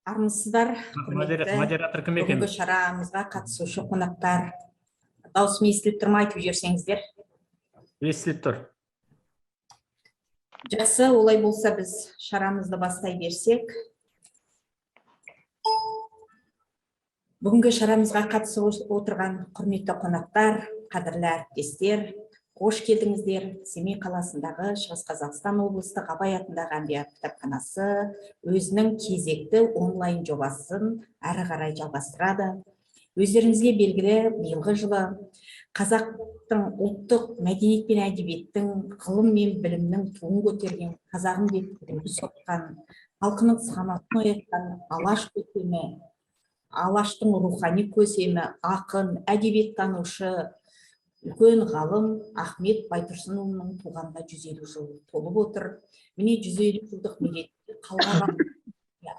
Армысыздар, құрметті Модератор кім екен? бүгінгі шарамызға қатысушы қонақтар. Даусым естіліп тұр ма, айтып жіберсеңіздер. Естіліп тұр. Жақсы, олай болса біз шарамызды бастай берсек. Бүгінгі шарамызға қатысып отырған құрметті қонақтар, қадірлі әріптестер, қош келдіңіздер. Семей қаласындағы Шығыс Қазақстан облыстық Абай атындағы әмбебап кітапханасы өзінің кезекті онлайн жобасын әрі қарай жалғастырады. Өздеріңізге белгілі, биылғы жылы қазақтың ұлттық мәдениет пен әдебиеттің, ғылым мен білімнің туын көтерген, қазағым деп үлгі соққан, халқының санасын оятқан Алаш көсемі, Алаштың рухани көсемі, ақын, әдебиеттанушы, үлкен ғалым Ахмет Байтұрсынұлының туғанына 150 жыл толып отыр. Міне 150 жылдық мерейтке қалған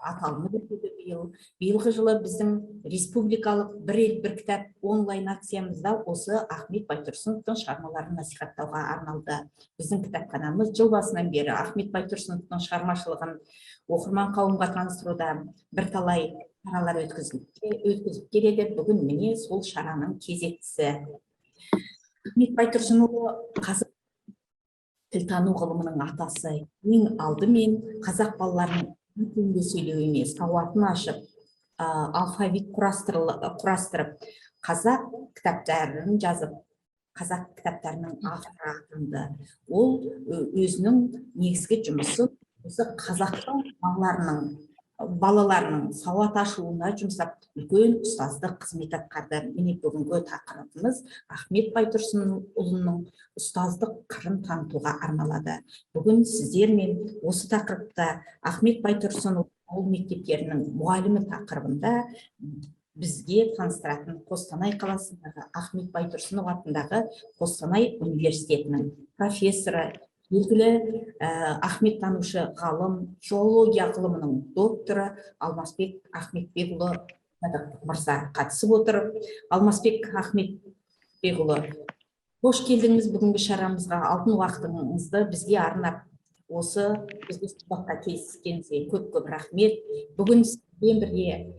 аталынып өтеді биыл. Биылғы жылы біздің республикалық бір ел бір кітап онлайн акциямызда осы Ахмет Байтұрсыновтың шығармаларын насихаттауға арналды. Біздің кітапханамыз жыл басынан бері Ахмет Байтұрсыновтың шығармашылығын оқырман қауымға таныстыруда бірталай шаралар өткізіп келеді. Бүгін міне сол шараның кезектісі. Ахмет Байтұрсынұлы қазақ тілтану ғылымының атасы. Ең алдымен қазақ балаларының тілінде сөйлеу емес, сауатын ашып, алфавит құрастырып, қазақ кітаптарын жазып, қазақ кітаптарының авторы атанды. Ол өзінің негізгі жұмысын осы қазақтың балаларының сауат ашуына жұмсап, үлкен ұстаздық қызмет атқарды. Міне бүгінгі тақырыбымыз Ахмет Байтұрсынұлының ұстаздық қырын танытуға арналады. Бүгін сіздермен осы тақырыпта Ахмет Байтұрсынұлы ауыл мектептерінің мұғалімі тақырыбында бізге таныстыратын Қостанай қаласындағы Ахмет Байтұрсынұлы атындағы Қостанай университетінің профессоры, белгілі ахметтанушы ғалым, филология ғылымының докторы Алмасбек Ахметбекұлы мырза қатысып отыр. Алмасбек Ахметбекұлы, қош келдіңіз бүгінгі шарамызға. Алтын уақытыңызды бізге арнап, осы бізге сұхбатқа келіскеніңізге көп рахмет. Бүгін сізбен бірге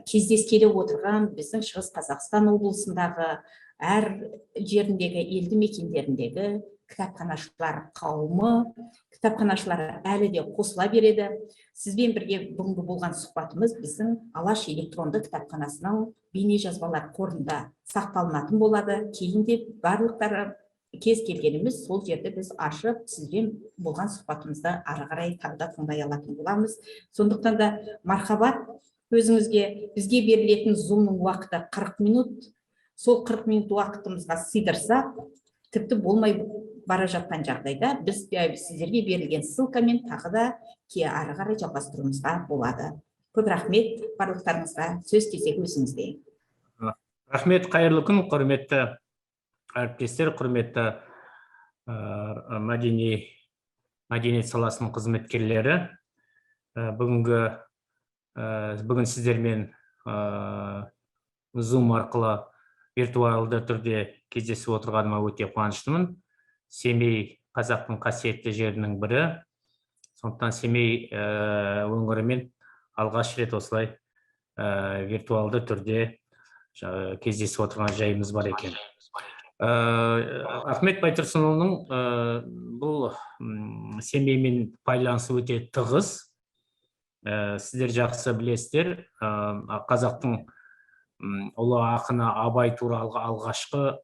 кездескелі отырған біздің Шығыс Қазақстан облысындағы әр жеріндегі елді мекендеріндегі кітапханашылар қауымы, кітапханашылар әлі де қосыла береді. Сізбен бірге бүгінгі болған сұхбатымыз біздің Алаш электронды кітапханасының бейне жазбалар қорында сақталынатын болады. Кейін де барлықтары кез келгеніміз сол жерде біз ашып, сізбен болған сұхбатымызды ары қарай тағы тыңдай алатын боламыз. Сондықтан да мархабат өзіңізге. Бізге берілетін зумның уақыты 40 минут. Сол 40 минут уақытымызға сыйдырсақ, тіпті болмай бара жатқан жағдайда біз сіздерге берілген ссылкамен тағы да ары қарай жалғастыруымызға болады. Көп рахмет барлықтарыңызға. Сөз кезегі өзіңізде. Рахмет, қайырлы күн, құрметті әріптестер, құрметті мәдениет саласының қызметкерлері. Бүгін сіздермен Zoom арқылы виртуалды түрде кездесіп отырғаныма өте қуаныштымын. Семей қазақтың қасиетті жерінің бірі. Сондықтан Семей өңірімен алғаш рет осылай виртуалды түрде кездесіп отырған жайымыз бар екен. Ахмет Байтұрсынұлының бұл Семеймен байланысы өте тығыз. Сіздер жақсы білесіздер, қазақтың ұлы ақыны Абай туралы алғашқы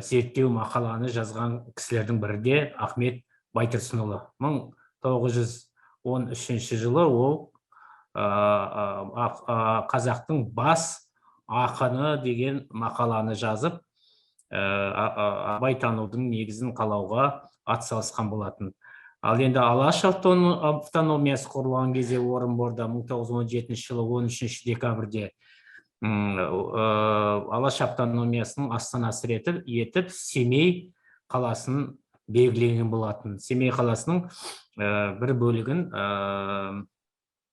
зерттеу мақаланы жазған кісілердің бірі де Ахмет Байтұрсынұлы. 1913 жылы ол қазақтың бас ақыны деген мақаланы жазып, Абай танудың негізін қалауға атсалысқан болатын. Ал енді Алаш автономиясы құрылған кезде Орынборда 1917 жылы 13 декабрьде Алаш автономиясының астанасы етіп Семей қаласын белгіленген болатын. Семей қаласының бір бөлігін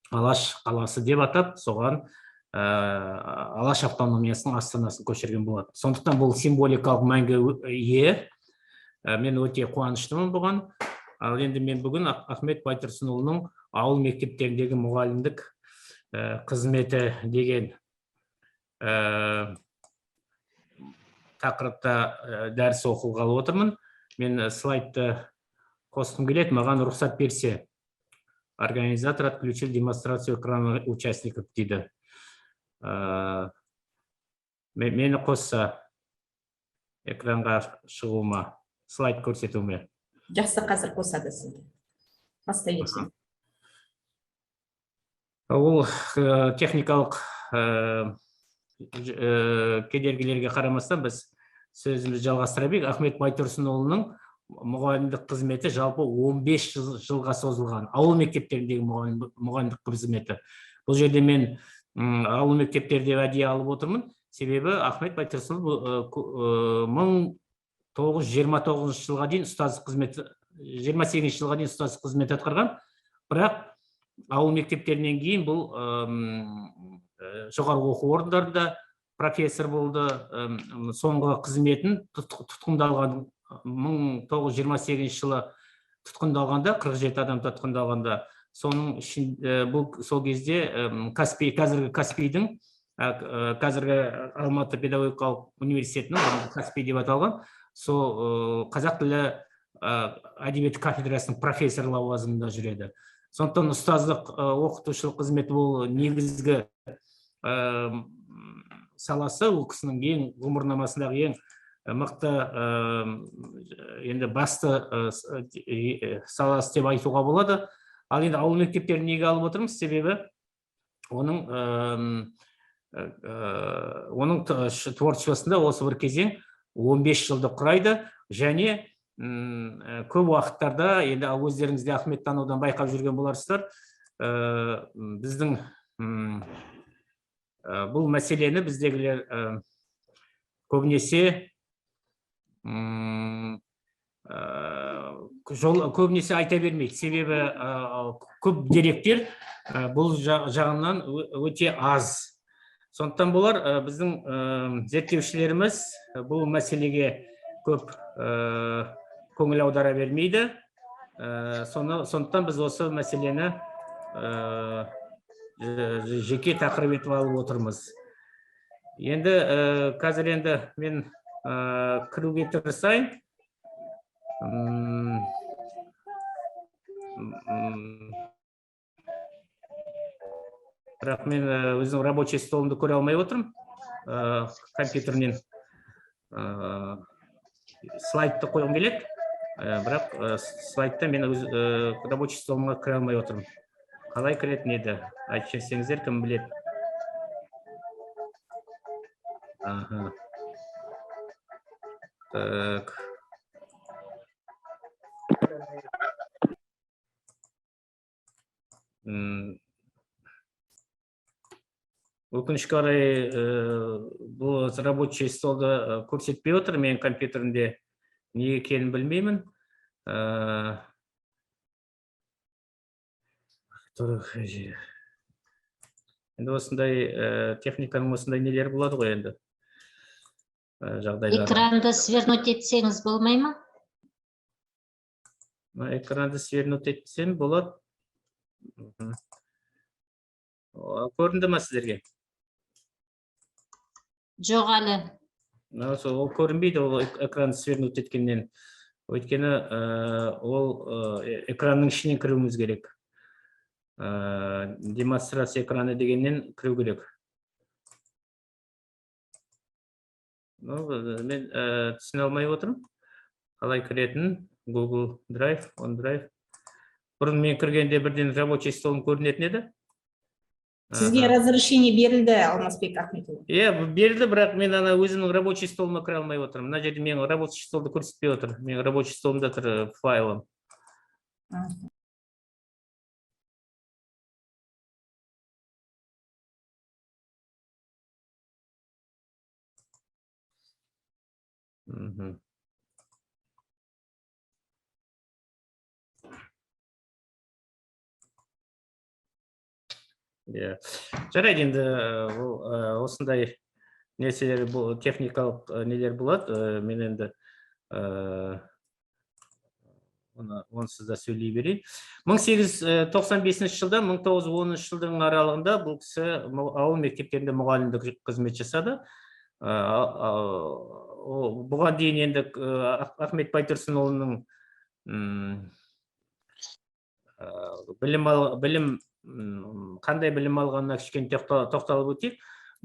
Алаш қаласы деп атап, соған Алаш автономиясының астанасын көшірген болатын. Сондықтан бұл символикалық мәнге ие. Мен өте қуаныштымын бұған. Ал енді мен бүгін Ахмет Байтұрсынұлының ауыл мектептеріндегі мұғалімдік қызметі деген тақырыпта дәріс оқығалы отырмын. Мен слайдты қосқым келеді, маған рұқсат берсе. Организатор отключил демонстрацию экрана участников дейді. Мені қосса экранға шығуыма, слайд көрсетуіме. Жақсы, қазір қосады сізді. Бастай кетсең. Ол техникалық кедергілерге қарамастан біз сөзімізді жалғастыра берейік. Ахмет Байтұрсынұлының мұғалімдік қызметі жалпы 15 жылға созылған. Ауыл мектептеріндегі мұғалімдік қызметі. Бұл жерде мен ауыл мектептерде әдейі алып отырмын. Себебі Ахмет Байтұрсынұлы 1929 жылға дейін ұстаздық қызметі, 28 жылға дейін ұстаздық қызмет атқарған. Бірақ ауыл мектептерінен кейін бұл жоғарғы оқу орындарында профессор болды. Соңғы қызметін тұтқындалған 1928 жылы тұтқындалғанда, 47 адам тұтқындалғанда, соның сол кезде қазіргі Каспийдің, қазіргі Алматы педагогикалық университетінің Каспий деп аталған, сол қазақ тілі әдебиеті кафедрасының профессор лауазымында жүреді. Сондықтан ұстаздық оқытушылық қызметі бұл негізгі саласы, ол кісінің ең ғұмырнамасындағы ең мықты енді басты саласы деп айтуға болады. Ал енді ауыл мектептерін неге алып отырмыз? Себебі оның творчествосында осы бір кезең 15 жылды құрайды, және көп уақыттарда, енді өздеріңізде Ахмет танудан байқап жүрген боларсыздар, біздің бұл мәселені біздегілер көбінесе айта бермейді. Себебі көп деректер бұл жағынан өте аз. Сондықтан болар біздің зерттеушілеріміз бұл мәселеге көп көңіл аудара бермейді. Сондықтан біз осы мәселені жеке тақырып етіп алып отырмыз. Енді қазір енді мен кіруге тырысайын. Бірақ мен өзінің рабочий столымды көре алмай отырмын. Компьютерінен слайдты қойғым келеді. Бірақ слайдта мен рабочий столыма кіре алмай отырмын. Қалай кіретін еді? Айтып жіберсеңіздер, кім біледі? Так. Өкінішке орай бұл рабочий столды көрсетпей отыр. Мен компьютерінде не екенін білмеймін. Енді осындай техниканың осындай нелері болады ғой енді. Экранды свернуть етсеңіз болмай ма? Экранды свернуть етсем болады. Көрінді ма сіздерге? Жоқ әлі. Ол көрінбейді, ол экранды свернуть еткеннен. Өйткені ол экранның ішінен кіруіміз керек. Демонстрация экраны дегеннен кіру керек. Мен түсіне алмай отырмын. Қалай кіретін? Google Drive, OneDrive. Бұрын мен кіргенде бірден рабочий столым көрінетін еді. Сізге разрешение берілді, Алмасбек Ахметұлы? Берілді, бірақ мен өзімнің рабочий столыма кіре алмай отырмын. Мына жерде мен рабочий столды көрсетпей отыр. Мен рабочий столымда тұр файлым. Жарайды, енді осындай нәрселер, техникалық нелер болады. Мен енді онсыз да сөйлей берейін. 1895 жылдан 1910 жылдың аралығында бұл кісі ауыл мектептерінде мұғалімдік қызмет жасады. Бұған дейін енді Ахмет Байтұрсынұлының қандай білім алғанына кішкене тоқталып өтейік.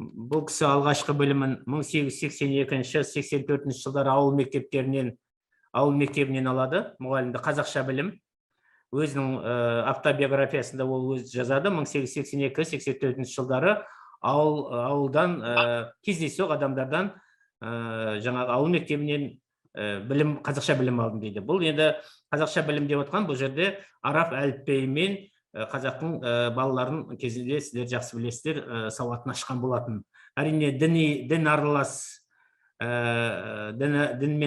Бұл кісі алғашқы білімін 1882-84 жылдары ауыл мектебінен алады, мұғалімді қазақша білім. Өзінің автобиографиясында ол өзі жазады. 1882-84 жылдары ауылдан кездейсоқ адамдардан жаңағы ауыл мектебінен қазақша білім алдым дейді. Бұл енді қазақша білім деп отқан, бұл жерде араб әліпбиімен қазақтың балаларын кезінде сіздер жақсы білесіздер, сауатын ашқан болатын. Әрине дінмен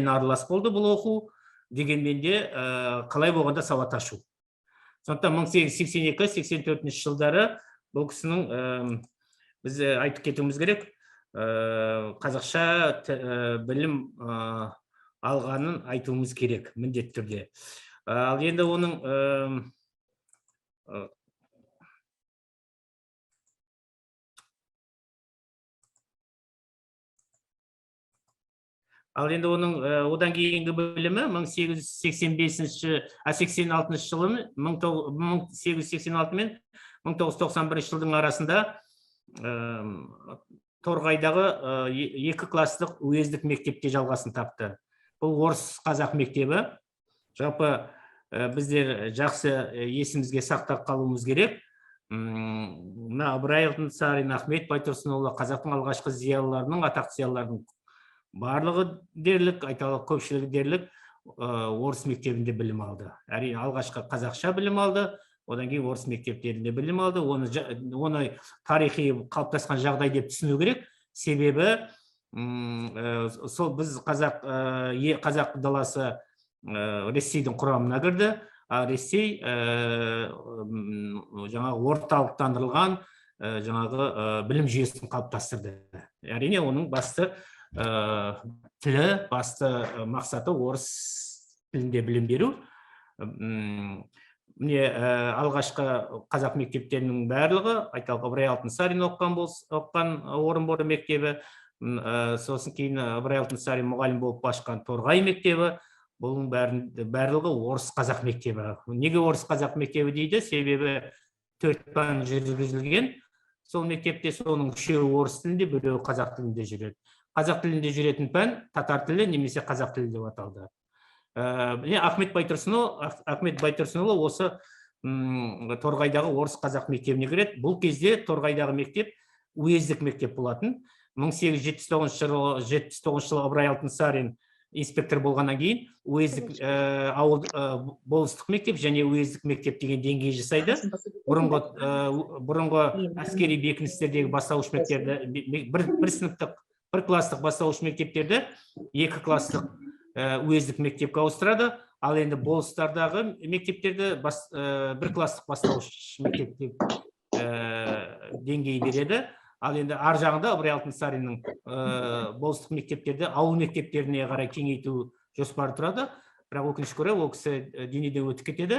аралас болды бұл оқу, дегенмен де қалай болғанда сауат ашу. Сондықтан 1882-84 жылдары бұл кісінің, біз айтып кетуіміз керек, қазақша білім алғанын айтуымыз керек, міндетті түрде. Ал енді оның одан кейінгі білімі 1886 жылы 1886 мен 1991 жылдың арасында Торғайдағы 2 класстық уездік мектепте жалғасын тапты. Бұл орыс қазақ мектебі. Жалпы біздер жақсы есімізге сақтап қалуымыз керек. Ыбырай Алтынсарин, Ахмет Байтұрсынұлы қазақтың алғашқы зиялыларының, атақты зиялылардың барлығы дерлік, айталық көпшілігі дерлік орыс мектебінде білім алды. Әрине алғашқы қазақша білім алды, одан кейін орыс мектептерінде білім алды. Оны тарихи қалыптасқан жағдай деп түсіну керек. Себебі сол біз қазақ даласы Ресейдің құрамына кірді. Ресей жаңағы орталықтандырылған жаңағы білім жүйесін қалыптастырды. Әрине оның басты тілі, басты мақсаты орыс тілінде білім беру. Міне алғашқы қазақ мектептерінің барлығы, айталық Ыбырай Алтынсарин оққан Орынбор мектебі, сосын кейін Ыбырай Алтынсарин мұғалім болып ашқан Торғай мектебі, бұның барлығы орыс қазақ мектебі. Неге орыс қазақ мектебі дейді? Себебі 4 пән жүргізілген. Сол мектепте соның 3-еуі орыс тілінде, 1-еуі қазақ тілінде жүреді. Қазақ тілінде жүретін пән татар тілі немесе қазақ тілі деп аталды. Ахмет Байтұрсынұлы осы Торғайдағы орыс қазақ мектебіне кіреді. Бұл кезде Торғайдағы мектеп уездік мектеп болатын. 1879 жылы Ыбырай Алтынсарин инспектор болғаннан кейін уездік болыстық мектеп және уездік мектеп деген деңгей жасайды. Бұрынғы әскери бекіністердегі бастауыш мектептерді, бір класстық бастауыш мектептерді 2 класстық уездік мектепке ауыстырады. Ал енді болыстардағы мектептерді 1 класстық бастауыш мектепке деңгей береді. Ал енді ар жағында Ыбырай Алтынсариннің болыстық мектептерді ауыл мектептеріне қарай кеңейту жоспары тұрады. Бірақ өкінішке орай ол кісі дүниеден өтіп кетеді.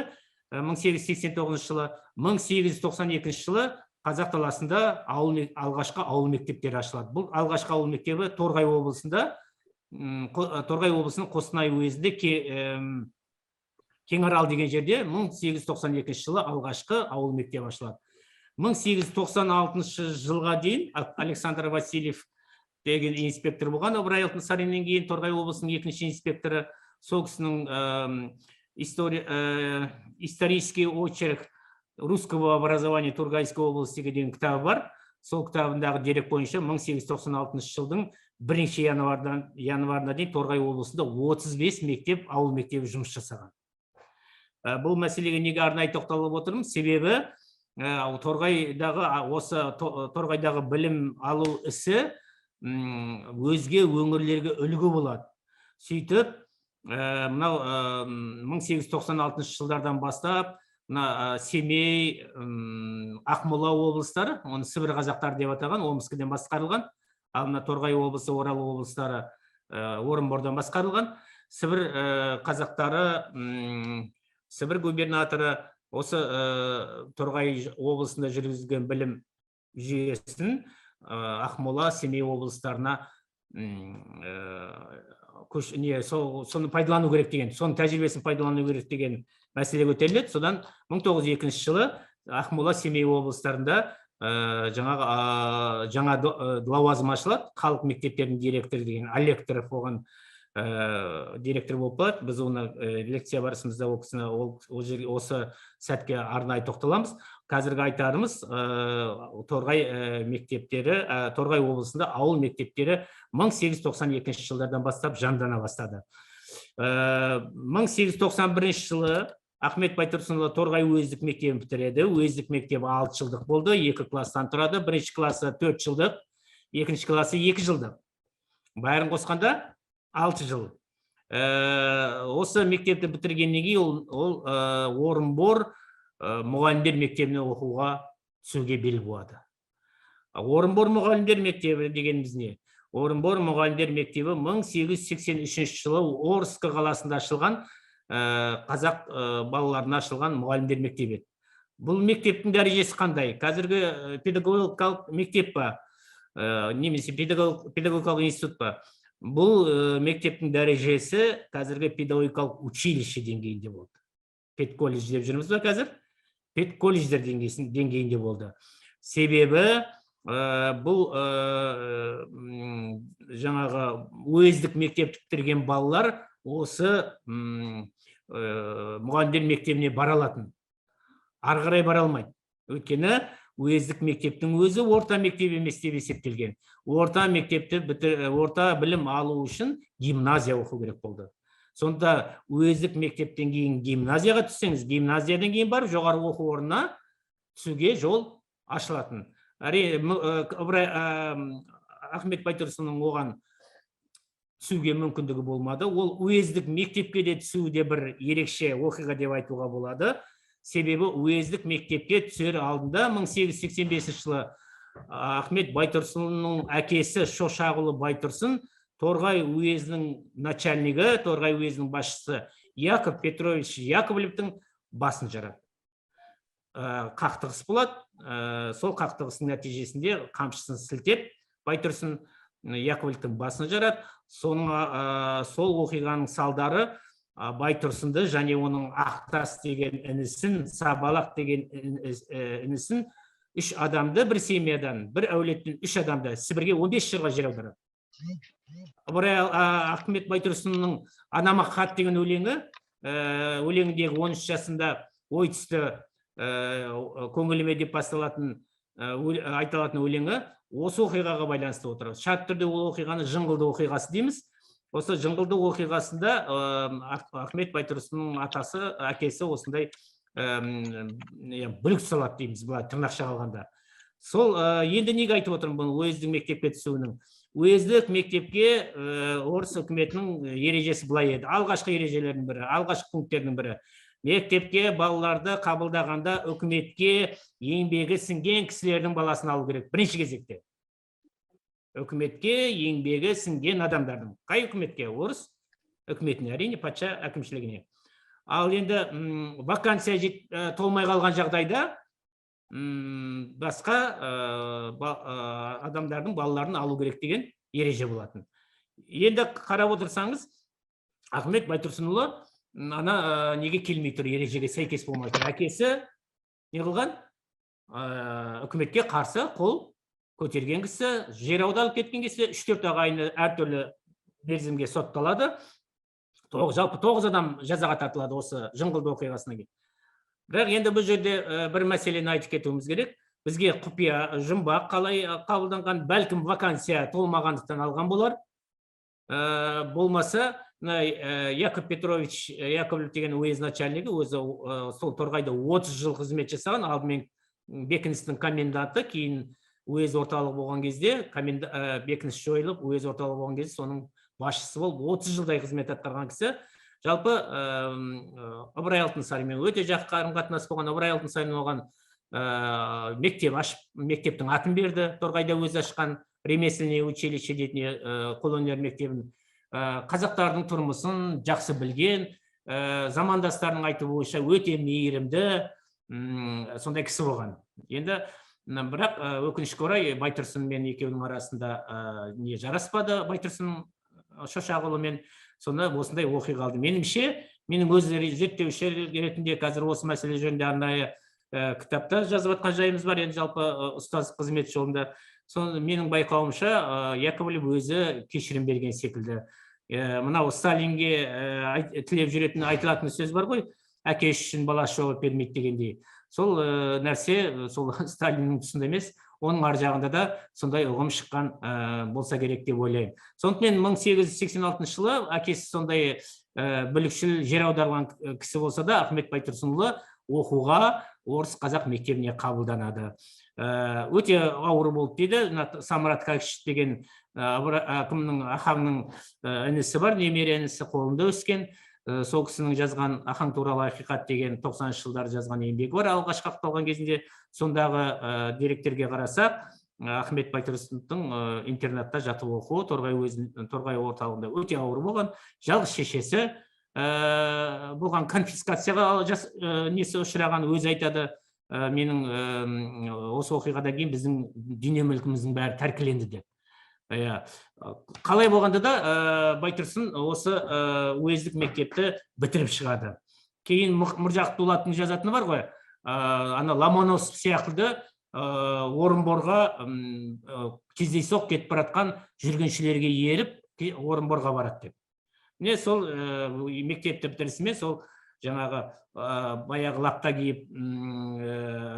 1889 жылы, 1892 жылы қазақ даласында алғашқы ауыл мектептері ашылады. Бұл алғашқы ауыл мектебі Торғай облысының Қостанай уезінде Кеңарал деген жерде 1892 жылы алғашқы ауыл мектебі ашылады. 1896 жылға дейін Александр Васильев деген инспектор болған, Ыбырай Алтынсариннен кейін Торғай облысының 2-ші инспекторы. Сол кісінің исторический очерк русского образования Торғайской области деген кітабы бар. Сол кітабындағы дерек бойынша 1896 жылдың 1 январына дейін Торғай облысында 35 мектеп, ауыл мектебі жұмыс жасаған. Бұл мәселеге неге арнайы тоқталып отырмын? Себебі Торғайдағы білім алу ісі өзге өңірлерге үлгі болады. Сөйтіп, 1896 жылдардан бастап Семей, Ақмола облыстары, оны Сібір қазақтары деп атаған, Омскіден басқарылған. Ал Торғай облысы, Орал облыстары Орынбордан басқарылған. Сібір қазақтары, Сібір губернаторы осы Торғай облысында жүргізген білім жүйесін Ақмола, Семей облыстарына соны пайдалану керек деген, соның тәжірибесін пайдалану керек деген мәселе көтеріледі. Содан 1902 жылы Ақмола, Семей облыстарында жаңа лауазым ашылады. Халық мектептерінің директоры деген Алекторов оған директор болып қалады. Біз оны лекция барысымызда осы сәтке арнайы тоқталамыз. Қазіргі айтарымыз Торғай мектептері, Торғай облысында ауыл мектептері 1892 жылдардан бастап жандана бастады. 1891 жылы Ахмет Байтұрсынұлы Торғай уездік мектебін бітіреді. Уездік мектебі 6 жылдық болды, 2 класстан тұрады. Бірінші классы 4 жылдық, екінші классы 2 жылдық. Бәрін қосқанда 6 жыл. Осы мектепті бітіргеннен кейін ол Орынбор мұғалімдер мектебіне оқуға түсуге бел буады. Орынбор мұғалімдер мектебі дегеніміз не? Орынбор мұғалімдер мектебі 1883 жылы Орск қаласында ашылған, қазақ балаларына ашылған мұғалімдер мектебі. Бұл мектептің дәрежесі қандай? Қазіргі педагогикалық мектеп па, немесе педагогикалық институт па? Бұл мектептің дәрежесі қазіргі педагогикалық училище деңгейінде болды. Педколледж деп жүрміз ба қазір? Педколледждер деңгейінде болды. Себебі бұл жаңағы уездік мектеп бітірген балалар осы мұғалімдер мектебіне бара алатын. Ары қарай бара алмайды. Өйткені уездік мектептің өзі орта мектеп емес деп есептелген. Орта білім алу үшін гимназия оқу керек болды. Сонда уездік мектептен кейін гимназияға түссеңіз, гимназиядан кейін барып жоғары оқу орнына түсуге жол ашылатын. Ахмет Байтұрсынның оған түсуге мүмкіндігі болмады. Ол уездік мектепке де түсуде бір ерекше оқиға деп айтуға болады. Себебі уездік мектепке түсер алдында 1885 жылы Ахмет Байтұрсынның әкесі Шошағұлы Байтұрсын Торғай уезінің начальнигі, Торғай уезінің басшысы Яков Петрович Яковлевтің басын жарады. Қақтығыс болады. Сол қақтығыстың нәтижесінде қамшысын сілтеп, Байтұрсын Яковлевтің басын жарады. Сол оқиғаның салдары Байтұрсынды және оның Ақтас деген інісін, Сабалақ деген інісін, 3 адамды, бір семьядан, бір әулеттен 3 адамды Сібірге 15 жылға жер аударады. Ахмет Байтұрсынның «Анама хат» деген өлеңіндегі 13 жасында ой түсті көңіліме деп айтылатын өлеңі осы оқиғаға байланысты отыр. Шарт түрде ол оқиғаны Жыңғылды оқиғасы дейміз. Осы Жыңғылды оқиғасында Ахмет Байтұрсынның әкесі осындай бүлік салады дейміз, тырнақша қалғанда. Сол енді неге айтып отырмын бұны уездік мектепке түсуінің? Уездік мектепке орыс үкіметінің ережесі былай еді. Алғашқы ережелердің бірі, алғашқы пункттердің бірі. Мектепке балаларды қабылдағанда үкіметке еңбегі сіңген кісілердің баласын алу керек. Бірінші кезекте. Үкіметке еңбегі сіңген адамдардың. Қай үкіметке? Орыс үкіметіне, әрине патша әкімшілігіне. Ал енді вакансия толмай қалған жағдайда басқа адамдардың балаларын алу керек деген ереже болатын. Енді қарап отырсаңыз, Ахмет Байтұрсынұлы неге келмей тұр, ережеге сәйкес болмай тұр. Әкесі не қылған? Үкіметке қарсы қол көтерген кісі, жер аударылып кеткен кісі, 3-4 ағайыны әртүрлі мерзімге сотталады. Жалпы 9 адам жазаға тартылады осы Жыңғылды оқиғасынан кейін. Бірақ енді бұл жерде бір мәселені айтып кетуіміз керек. Бізге құпия, жұмбақ қалай қабылданған, бәлкім вакансия толмағандықтан алған болар. Болмаса, Яков Петрович Яковлев деген уезд начальнигі, өзі сол Торғайда 30 жыл қызмет жасаған, алдымен бекіністің коменданты, кейін уезд орталық болған кезде, бекініс жойылып, уезд орталық болған кезде соның басшысы болып 30 жылдай қызмет атқарған кісі. Жалпы Ыбырай Алтынсаринмен өте жақсы қарым-қатынас болған. Ыбырай Алтынсарин оған мектептің атын берді. Торғайда өзі ашқан ремесленное училище дейтін қолөнер мектебін қазақтардың тұрмысын жақсы білген, замандастарының айтуы бойынша өте мейірімді сондай кісі болған. Енді бірақ өкінішке орай Байтұрсын мен екеуінің арасында не жараспады, Байтұрсын Шошақұлымен. Сонда осындай оқиға алды. Меніңше, менің өз зерттеуші ретінде қазір осы мәселе жөнінде арнайы кітапта жазып жатқан жайымыз бар, енді жалпы ұстаздық қызмет жолында. Соны менің байқауымша Яковлев өзі кешірім берген секілді. Мынау Сталинге тілеп жүретін айтылатын сөз бар ғой, әке үшін баласы жауап бермейді дегендей. Сол нәрсе сол Сталиннің тұсында емес, оның ар жағында да сондай ұғым шыққан болса керек деп ойлаймын. Сондықтан 1886 жылы әкесі сондай бүлікшіл жер аударған кісі болса да, Ахмет Байтұрсынұлы оқуға орыс қазақ мектебіне қабылданады. Өте ауыр болып дейді. Самарат Кәкіш деген ахаңның інісі бар, немере інісі, қолында өскен. Сол кісінің жазған «Ахаң туралы ақиқат» деген 90-шы жылдары жазған еңбегі бар. Алғашқы ақталған кезінде сондағы деректерге қарасақ, Ахмет Байтұрсыновтың интернатта жатып оқуы Торғай орталығында өте ауыр болған. Жалғыз шешесі болған, конфискацияға несі ұшыраған, өзі айтады, менің осы оқиғадан кейін біздің дүние мүлкіміздің бәрі тәркіленді деп. Қалай болғанда да Байтұрсын осы уездік мектепті бітіріп шығады. Кейін Мыржақып Дулаттың жазатыны бар ғой, ана Ломоносов сияқты Орынборға кездейсоқ кетіп баратқан жүргіншілерге еріп Орынборға барады деп. Міне сол мектепті бітірісімен сол жаңағы баяғы лапта киіп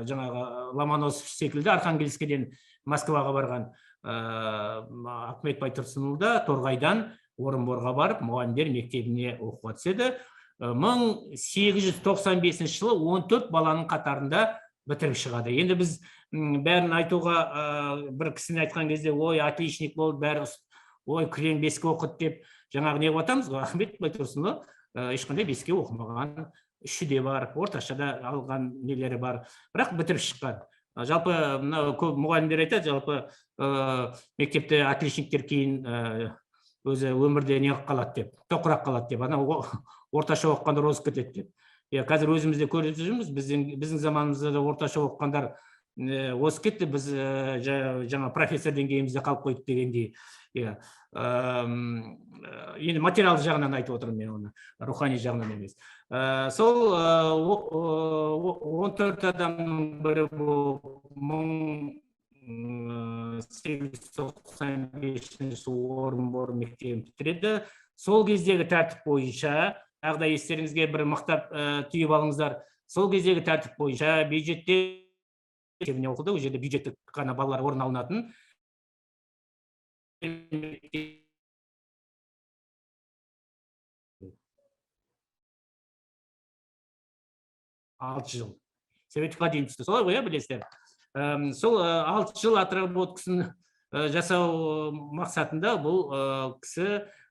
жаңағы Ломоносов секілді Архангельскіден Москваға барған Ахмет Байтұрсынұлы да Торғайдан Орынборға барып мұғалімдер мектебіне оқуға түседі. 1895 жылы 14 баланың қатарында бітіріп шығады. Енді біз бәрін айтуға бір кісіні айтқан кезде, ой, отличник болды, бәрі, ой, күрең беске оқыды деп жаңағы не қотамыз ғой. Ахмет Байтұрсынұлы ешқандай беске оқымаған, үшіде бар, орташада алған нелері бар, бірақ бітіріп шыққан. Жалпы көп мұғалімдер айтады, жалпы мектепте отличниктер кейін өзі өмірде не қалады деп, тоқырақ қалады деп, ана орташа оқығандар озып кетеді деп. Қазір өзімізде көріп жүрміз, біздің заманымызда да орташа оқығандар озып кетті, біз жаңа профессор деңгейімізде қалып қойдық дегендей. Енді материалды жағынан айтып отырмын мен оны, рухани жағынан емес. Сол 14 адамның бірі болып 1895 жылы Орынбор мектебін бітіреді. Сол кездегі тәртіп бойынша, ағда естеріңізге бір мақтап түйіп алыңыздар, сол кездегі тәртіп бойынша бюджетте мектебіне оқыды, ол жерде бюджеттік қана балалар орын алынатын. 6 жыл. Советқа дейін түсті. Солай ғой, білесіздер. Сол 6 жыл отработкасын жасау мақсатында бұл кісі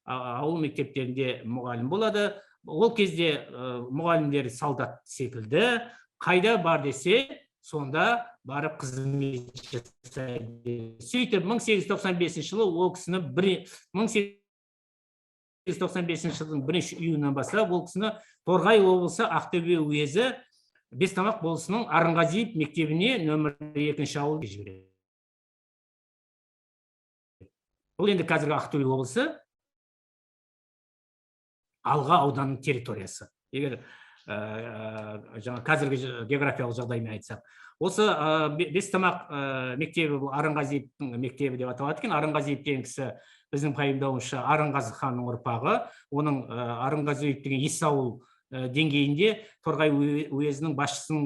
ауыл мектептерінде мұғалім болады. Ол кезде мұғалімдер солдат секілді, қайда бар десе, сонда барып қызмет жасайды. Сөйтіп 1895 жылы ол кісіні 1895 жылдың 1 июнінен бастап ол кісіні Торғай облысы Ақтөбе уезі Бестамақ болысының Арынғазиев мектебіне нөмір 2 ауылға жібереді. Бұл енді қазіргі Ақтөбе облысы Алға ауданының территориясы. Егер жаңа қазіргі географиялық жағдаймен айтсақ. Осы Бестамақ мектебі, бұл Арынғазиевтің мектебі деп аталады екен. Арынғазиев деген кісі біздің пайымдауымызша Арынғазы ханның ұрпағы. Оның Арынғазиев деген Есауыл деңгейінде Торғай уезінің басшысының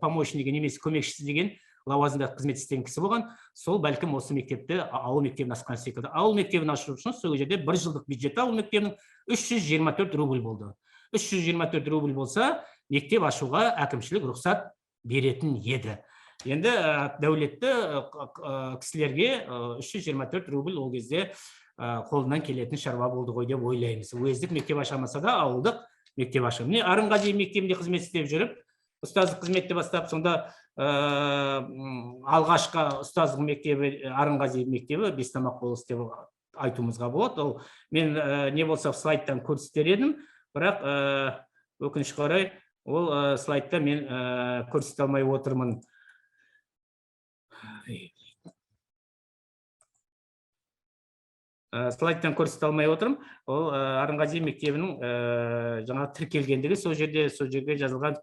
помощнигі немесе көмекшісі деген лауазымда қызмет істеген кісі болған. Сол бәлкім осы мектепті ауыл мектебін ашқан секілді. Ауыл мектебін ашу үшін сол жерде 1 жылдық бюджеті ауыл мектебінің 324 рубль болды. 324 рубль болса, мектеп ашуға әкімшілік рұқсат беретін еді. Енді дәулетті кісілерге 324 рубль ол кезде қолынан келетін шаруа болды ғой деп ойлаймыз. Уездік мектеп ашамаса да ауылдық мектеп ашу. Міне Арынғазиев мектебінде қызмет істеп жүріп, ұстаздық қызметті бастап, сонда алғашқы ұстаздық мектебі Арынғазиев мектебі Бестамақ болысы деп айтуымызға болады. Ол мен не болса слайдтан көрсетер едім, бірақ өкінішке орай ол слайдта мен көрсете алмай отырмын. Слайдтан көрсете алмай отырмын. Ол Арынғазы мектебінің жаңа тіркелгендігі, сол жерге жазылған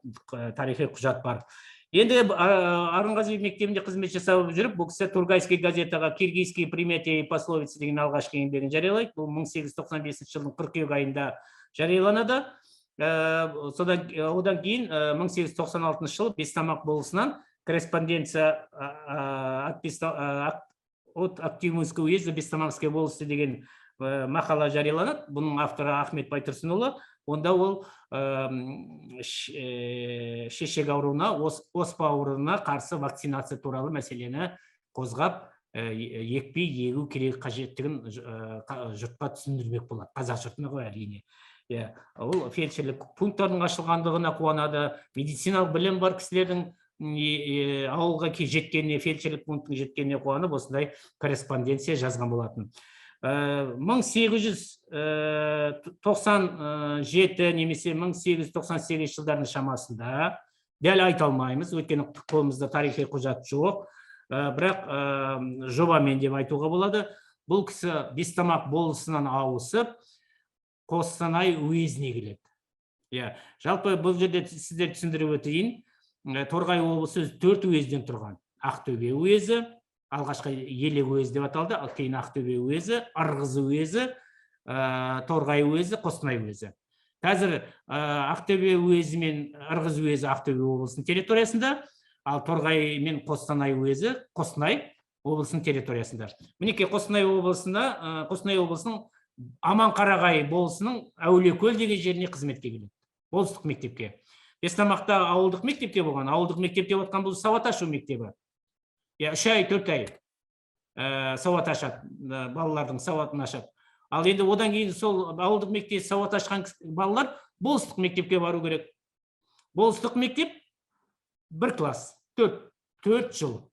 тарихи құжат бар. Енді Арынғазы мектебінде қызмет жасап жүріп, бұл кісі Тургайский газетаға киргизские приметы и пословицы деген алғашқы еңбегін жариялайды. Бұл 1895 жылдың қыркүйек айында жарияланады. Одан кейін 1896 жылы Бестамақ болысынан корреспонденция от Активинский уезда Бестамақский болысы деген мақала жарияланады. Бұның авторы Ахмет Байтұрсынұлы. Онда ол шешек ауруына, оспа ауруына қарсы вакцинация туралы мәселені қозғап, екпе егу керек қажеттігін жұртқа түсіндірмек болады. Қазақ жұртына ғой әрине. Ол фельдшерлік пункттардың ашылғандығына қуанады. Медициналық білім бар кісілердің ауылға жеткеніне, фельдшерлік пункттың жеткеніне қуанып, осындай корреспонденция жазған болатын. 1897 немесе 1898 жылдардың шамасында, дәл айта алмаймыз, өйткені қолымызда тарихи құжат жоқ, бірақ жобамен деп айтуға болады. Бұл кісі Бестамақ болысынан ауысып, Қостанай уезіне келеді. Жалпы бұл жерде сіздер түсіндіріп өтейін. Торғай облысы 4 уезден тұрған. Ақтөбе уезі, алғашқы Елек уезі деп аталды, кейін Ақтөбе уезі, Ырғыз уезі, Торғай уезі, Қостанай уезі. Қазір Ақтөбе уезі мен Ырғыз уезі Ақтөбе облысының территориясында, ал Торғай мен Қостанай уезі Қостанай облысының территориясында. Мінекей Қостанай облысының Аманқарағай болысының Әулиекөл деген жеріне қызметке келеді. Болыстық мектепке. Бестамақта ауылдық мектепте болған, ауылдық мектепте отқан бұл сауат ашу мектебі. 3 ай, 4 ай сауат ашады, балалардың сауатын ашады. Ал енді одан кейін сол ауылдық мектепте сауат ашқан балалар болыстық мектепке бару керек. Болыстық мектеп 1 класс, 4 жыл.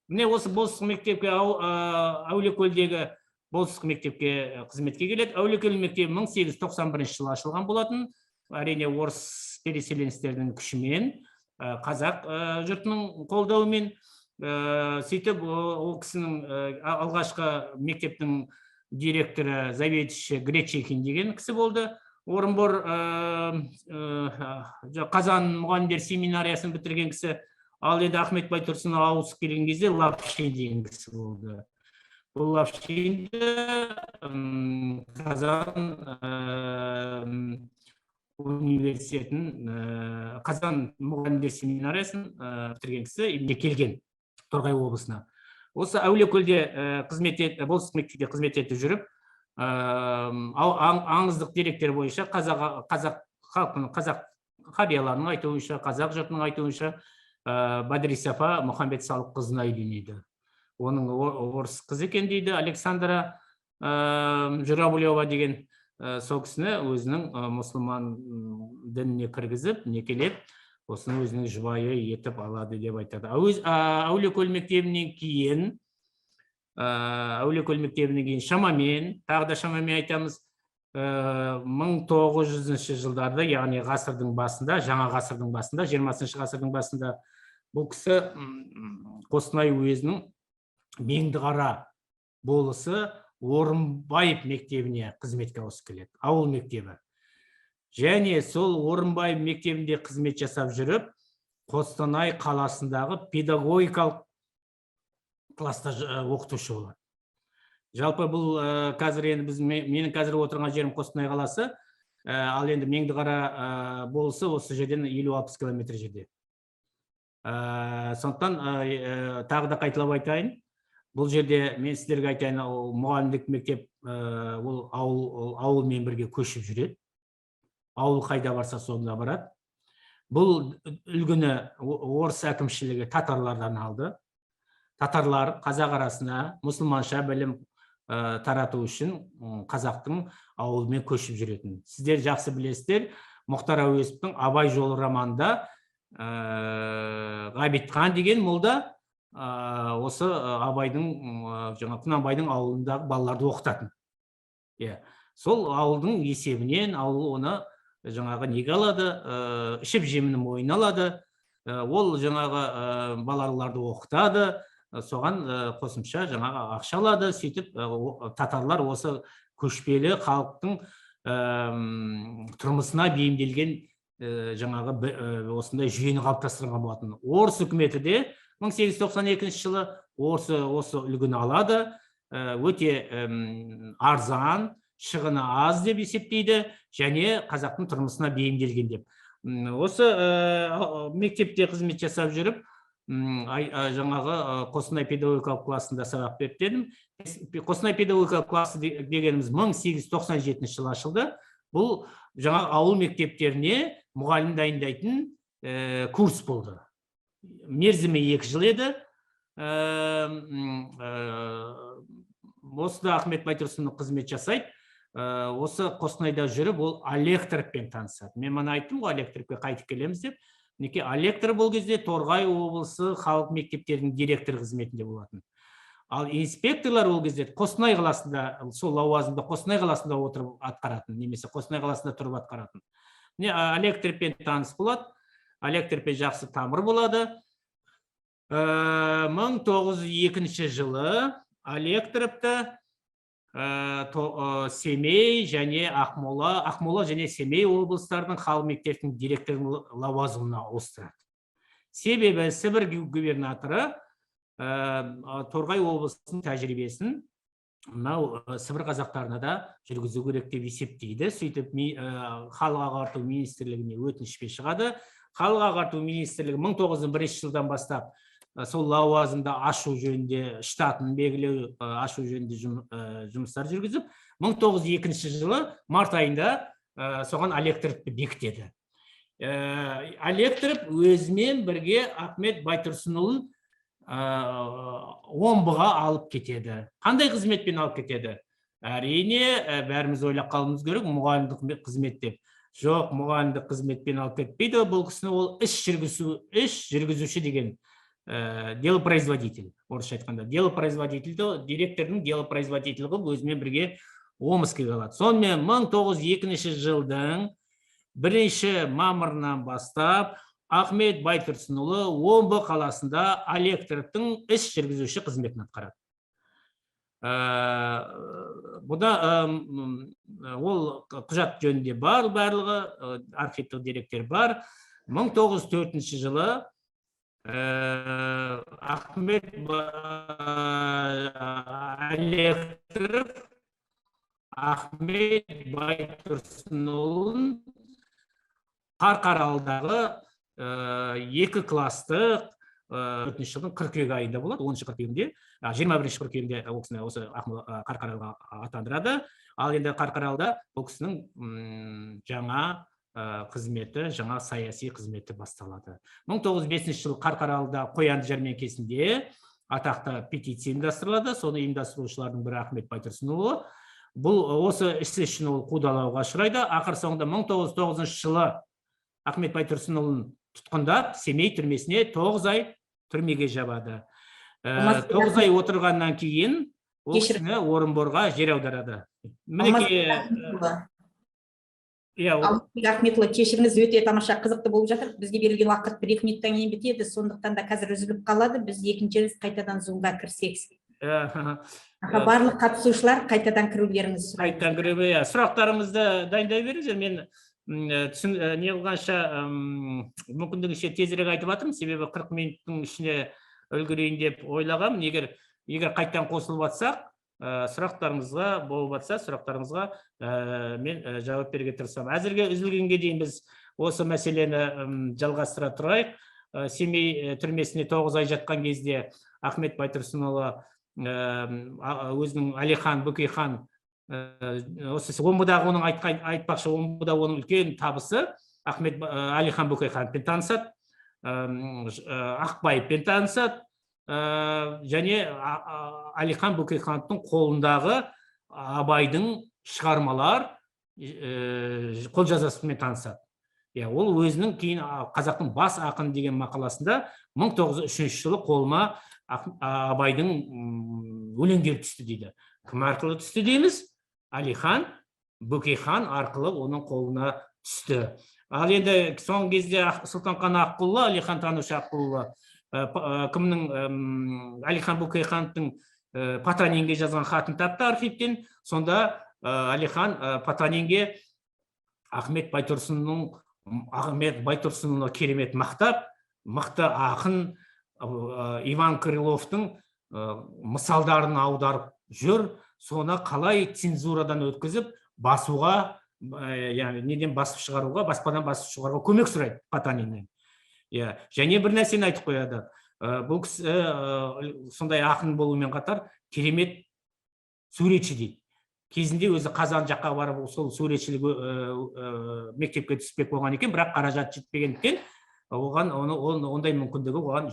Міне осы болыстық мектепке, Әулиекөлдегі болыстық мектепке қызметке келеді. Әулиекөл мектебі 1891 жылы ашылған болатын. Әрине орыс переселеністердің күшімен, қазақ жұртының қолдауымен, сөйтіп ол кісінің алғашқы мектептің директоры заведующий Гречекин деген кісі болды. Орынбор Қазан мұғалімдер семинариясын бітірген кісі. Ал енді Ахмет Байтұрсынов ауысып келген кезде Лапшин деген кісі болды. Бұл Лапшинді Қазан университетін, Қазан мұғалімдер семинариясын бітірген кісі емде келген Торғай облысына. Осы Әулиекөлде болыстық мектепте қызмет етіп жүріп, аңыздық деректер бойынша қазақ халқының, қазақ қарияларының айтуынша, қазақ жұртының айтуынша Бадрисафа Мұхамбет Салық қызына үйленеді. Оның орыс қыз екен дейді, Александра Журавлева деген. Сол кісіні өзінің мұсылман дініне кіргізіп, некелеп, осыны өзінің жұбайы етіп алады деп айтады. Әулиекөл мектебінен кейін шамамен, тағы да шамамен айтамыз, 1900 жылдарда, яғни ғасырдың басында, жаңа ғасырдың басында, 20 ғасырдың басында бұл кісі Қостанай уезінің Меңдіқара болысы Орынбаев мектебіне қызметке ауысып келеді, ауыл мектебі. Және сол Орынбаев мектебінде қызмет жасап жүріп, Қостанай қаласындағы педагогикалық класста оқытушы болады. Жалпы бұл қазір енді менің қазір отырған жерім Қостанай қаласы, ал енді Меңдіқара болысы осы жерден 50-60 километр жерде. Сондықтан тағы да қайталап айтайын. Бұл жерде мен сіздерге айтайын, мұғалімдік мектеп ауылмен бірге көшіп жүреді. Ауыл қайда барса сонда барады. Бұл үлгіні орыс әкімшілігі татарлардан алды. Татарлар қазақ арасына мұсылманша білім тарату үшін қазақтың ауылмен көшіп жүретін. Сіздер жақсы білесіздер, Мұхтар Әуезовтің Абай жолы романында Ғабитхан деген молда осы Абайдың жаңа Құнанбайдың ауылындағы балаларды оқытатын. Сол ауылдың есебінен ауыл оны жаңағы неге алады, ішіп жемінің мойнына алады, ол жаңағы балаларды оқытады, соған қосымша жаңағы ақша алады. Сөйтіп татарлар осы көшпелі халықтың тұрмысына бейімделген жаңағы осындай жүйені қалыптастырған болатын. Орыс үкіметі де 1892 жылы осы үлгіні алады, өте арзан, шығыны аз деп есептейді, және қазақтың тұрмысына бейімделген деп. Осы мектепте қызмет жасап жүріп, жаңағы Қостанай педагогикалық классында сабақ беріп едім. Қостанай педагогикалық классы дегеніміз 1897 жылы ашылды. Бұл жаңағы ауыл мектептеріне мұғалім дайындайтын курс болды. Мерзімі 2 жыл еді. Осыда Ахмет Байтұрсынов қызмет жасайды. Осы Қостанайда жүріп, ол Алекторовпен танысады. Мен мана айттым ғой, Алекторовке қайтып келеміз деп. Неке Алекторов бұл кезде Торғай облысы халық мектептерінің директор қызметінде болатын. Ал инспекторлар ол кезде Қостанай қаласында, сол лауазымда Қостанай қаласында отырып атқаратын, немесе Қостанай қаласында тұрып атқаратын. Алекторовпен таныс болады, Алекторовпен жақсы тамыр болады. 1902 жылы Алекторовты Семей және Ақмола және Семей облыстарының халық мектептің директорының лауазымына ауыстырады. Себебі Сібір губернаторы Торғай облысының тәжірибесін Сібір қазақтарына да жүргізу керек деп есептейді. Сөйтіп халық ағарту министрлігіне өтінішпен шығады. Халық ағарту министрлігі 1901 жылдан бастап сол лауазымда ашу жөнінде, штатын белгілеу, ашу жөнінде жұмыстар жүргізіп, 1902 жылы март айында соған Алекторовты бекітеді. Алекторов өзімен бірге Ахмет Байтұрсынұлын Омбыға алып кетеді. Қандай қызметпен алып кетеді? Әрине, бәріміз ойлап қалуымыз керек, мұғалімдік қызмет деп. Жоқ, мұғалімдік қызметпен алып кетпейді. Бұл кісіні ол іс жүргізуші деген делопроизводитель, орысша айтқанда. Делопроизводительді, директордың делопроизводителі қылып өзімен бірге Омскіге алады. Сонымен 1902 жылдың 1 мамырынан бастап Ахмет Байтұрсынұлы Омбы қаласында Алекторовтың іс жүргізуші қызметін атқарады. Бұда ол құжат жөнінде барлығы, архивтік деректер бар. 1904 жылы Ахмет Алекторов Ахмет Байтұрсынұлын Қарқаралыдағы 2 кластық 4 жылдың қыркүйек айында болады, 10 қыркүйегінде, 21 қыркүйегінде ол кісіні осы Қарқаралыға атандырады. Ал енді Қарқаралыда ол кісінің жаңа қызметі, жаңа саяси қызметі басталады. 1905 жылы Қарқаралыда Қоянды жәрмеңкесінде атақты петиция ұйымдастырылады. Соны ұйымдастырушылардың бірі Ахмет Байтұрсынұлы. Бұл осы іс үшін ол қудалауға ұшырайды. Ақыр соңында 1909 жылы Ахмет Байтұрсынұлын тұтқындап, Семей түрмесіне 9 ай түрмеге жабады. 9 ай отырғаннан кейін ол кісіні Орынборға жер аударады. Ахметұлы, кешіріңіз, өте тамаша, қызықты болып жатыр. Бізге берілген уақыт 1-2 минуттан кейін бітеді, сондықтан да қазір үзіліп қалады. Біз екінші рет қайтадан зумға кірсек. Барлық қатысушылар қайтадан кірулеріңіз сұрайды. Қайтадан кіру, сұрақтарыңызды дайындай беріңіздер. Мен не қылғанша мүмкіндігінше тезірек айтып жатырмын, себебі 40 минуттың ішіне үлгерейін деп ойлағам. Егер қайттан қосылып жатсақ, сұрақтарыңызға болып жатса, сұрақтарыңызға мен жауап беруге тырысамын. Әзірге үзілгенге дейін біз осы мәселені жалғастыра тұрайық. Семей түрмесіне 9 ай жатқан кезде Ахмет Байтұрсынұлы өзінің Әлихан Бөкейхан, осы Омбыдағы оның айтпақшы, Омбыда оның үлкен табысы Әлихан Бөкейханпен танысады, Ақбаевпен танысады, және Әлихан Бөкейхановтың қолындағы Абайдың шығармалар қолжазбасымен танысады. Ол өзінің кейін қазақтың бас ақын деген мақаласында 1903 жылы қолыма Абайдың өлеңдері түсті дейді. Кім арқылы түсті дейміз? Әлихан Бөкейхан арқылы оның қолына түсті. Ал енді соңғы кезде Сұлтанхан Аққұлы, Әлихан танушы Аққұлы, Әлихан Бөкейхановтың Потанинге жазған хатын тапты архивтен. Сонда Әлихан Потанинге Ахмет Байтұрсынұлы керемет мақтап, мықты ақын Иван Крыловтың мысалдарын аударып жүр. Соны қалай цензурадан өткізіп, басуға, яғни неден басып шығаруға, баспадан басып шығаруға көмек сұрайды Потаниннен. Және бір нәрсені айтып қояды. Бұл кісі сондай ақын болумен қатар керемет суретші дейді. Кезінде өзі Қазан жаққа барып, сол суретшілік мектепке түспек болған екен, бірақ қаражат жетпегендіктен ондай мүмкіндігі оған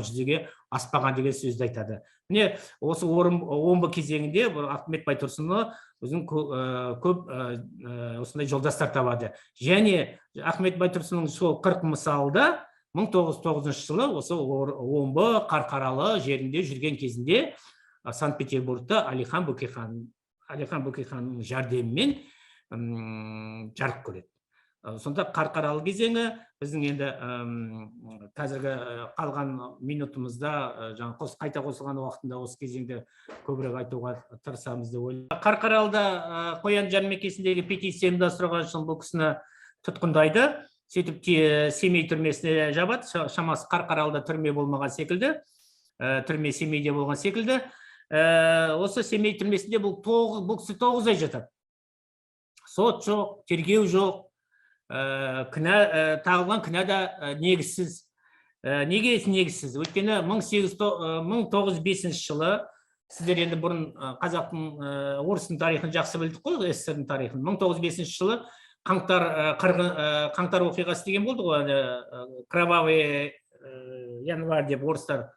жүзеге аспаған деген сөзді айтады. Міне осы омбы кезеңінде Ахмет Байтұрсынұлы өзінің көп осындай жолдастар табады. Және Ахмет Байтұрсынұлының сол 40 мысалда 1909 жылы осы омбы Қарқаралы жерінде жүрген кезінде Санкт-Петербургта Әлихан Бөкейханның жәрдемімен жарық көреді. Сонда Қарқаралы кезеңі біздің енді қазіргі қалған минутымызда қайта қосылған уақытында осы кезеңді көбірек айтуға тырысамыз деп ойлаймын. Қарқаралыда қоян жәрмеңкесіндегі петиция ұйымдастырған үшін бұл кісіні тұтқындайды. Сөйтіп Семей түрмесіне жабады. Шамасы Қарқаралыда түрме болмаған секілді, түрме Семейде болған секілді. Осы Семей түрмесінде бұл кісі 9 ай жатады. Сот жоқ, тергеу жоқ. Тағылған кінә да негізсіз. Неге негізсіз? Өйткені 1905 жылы, сіздер енді бұрын қазақтың орыстың тарихын жақсы білдік қой, СССР-дің тарихын. 1905 жылы қаңтар оқиғасы деген болды ғой, кровавый январь деп орыстар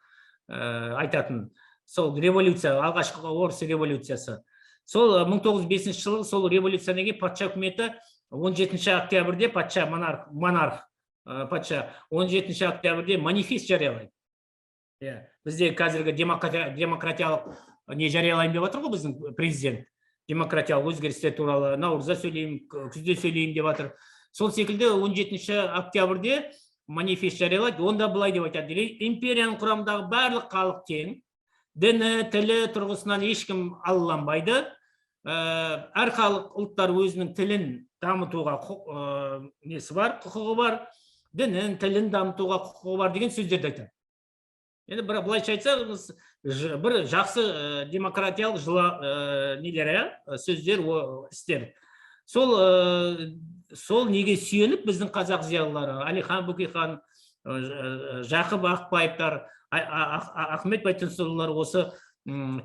айтатын. Сол революция, алғашқы орыс революциясы. Сол 1905 жылы сол революциядан кейін патша үкіметі 17 октябрьде монарх патша 17 октябрьде манифест жариялайды. Бізде қазіргі демократиялық не жариялайын деп жатыр ғой біздің президент. Демократиялық өзгерістер туралы наурызда сөйлеймін, күзде сөйлеймін деп жатыр. Сол секілді 17 октябрьде манифест жариялайды. Онда былай деп айтады: империяның құрамындағы барлық халық тең, діні, тілі тұрғысынан ешкім алаланбайды. Әр халық ұлттар өзінің тілін дамытуға құқығы бар, дінін, тілін дамытуға құқығы бар деген сөздерді айтады. Енді былайша айтсаңыз, бір жақсы демократиялық сөздер, істер. Сол неге сүйеніп біздің қазақ зиялылары, Әлихан Бөкейхан, Жақып Ақбаевтар, Ахмет Байтұрсынұлылар осы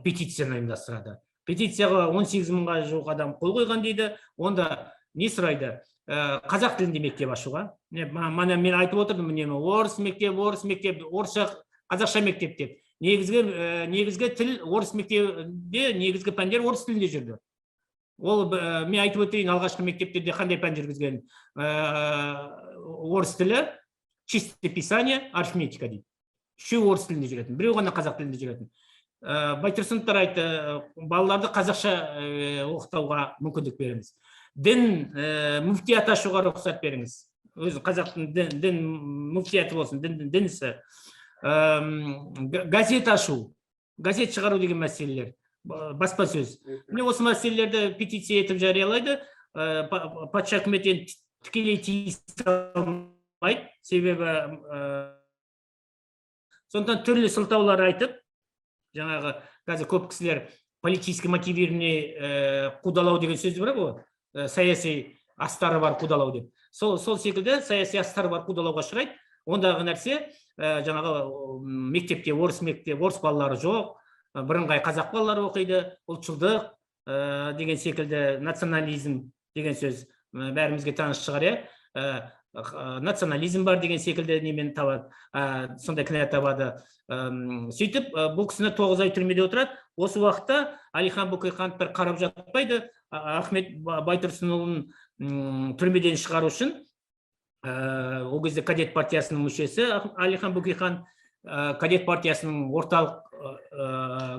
петицияны ұйымдастырады. Петицияға 18 мыңға жуық адам қол қойған дейді. Онда не сұрайды? Қазақ тілінде мектеп ашуға. Мен айтып отырдым, орыс мектеп, орысша, қазақша мектеп деп. Негізгі тіл орыс мектебінде, негізгі пәндер орыс тілінде жүрді. Ол мен айтып өтейін, алғашқы мектептерде қандай пән жүргізген? Орыс тілі, чистое писание, арифметика дейді. Үшеуі орыс тілінде жүретін, біреу ғана қазақ тілінде жүретін. Байтұрсыновтар айтты, балаларды қазақша оқытуға мүмкіндік беріңіз. Дін мүфтият ашуға рұқсат беріңіз. Өзі қазақтың дін мүфтияты болсын, дін ісі. Газет ашу, газет шығару деген мәселелер, баспасөз. Міне осы мәселелерді петиция етіп жариялайды. Патша үкіметінен тікелей тиісе алмайды, себебі сондықтан түрлі сылтаулар айтып, жаңағы қазір көп кісілер политически мотивированный қудалау деген сөз бар ғой, саяси астары бар қудалау деп. Сол секілді саяси астары бар қудалауға ұшырайды. Ондағы нәрсе жаңағы мектепте орыс балалары жоқ, бірыңғай қазақ балалары оқиды, ұлтшылдық деген секілді, национализм деген сөз бәрімізге таныс шығар, национализм бар деген секілді немен табады, сондай кінә табады. Сөйтіп, бұл кісіні 9 ай түрмеде отырады. Осы уақытта Әлихан Бөкейхановтар қарап жатпайды. Ахмет Байтұрсынұлын түрмеден шығару үшін, ол кезде кадет партиясының мүшесі Әлихан Бөкейхан кадет партиясының орталық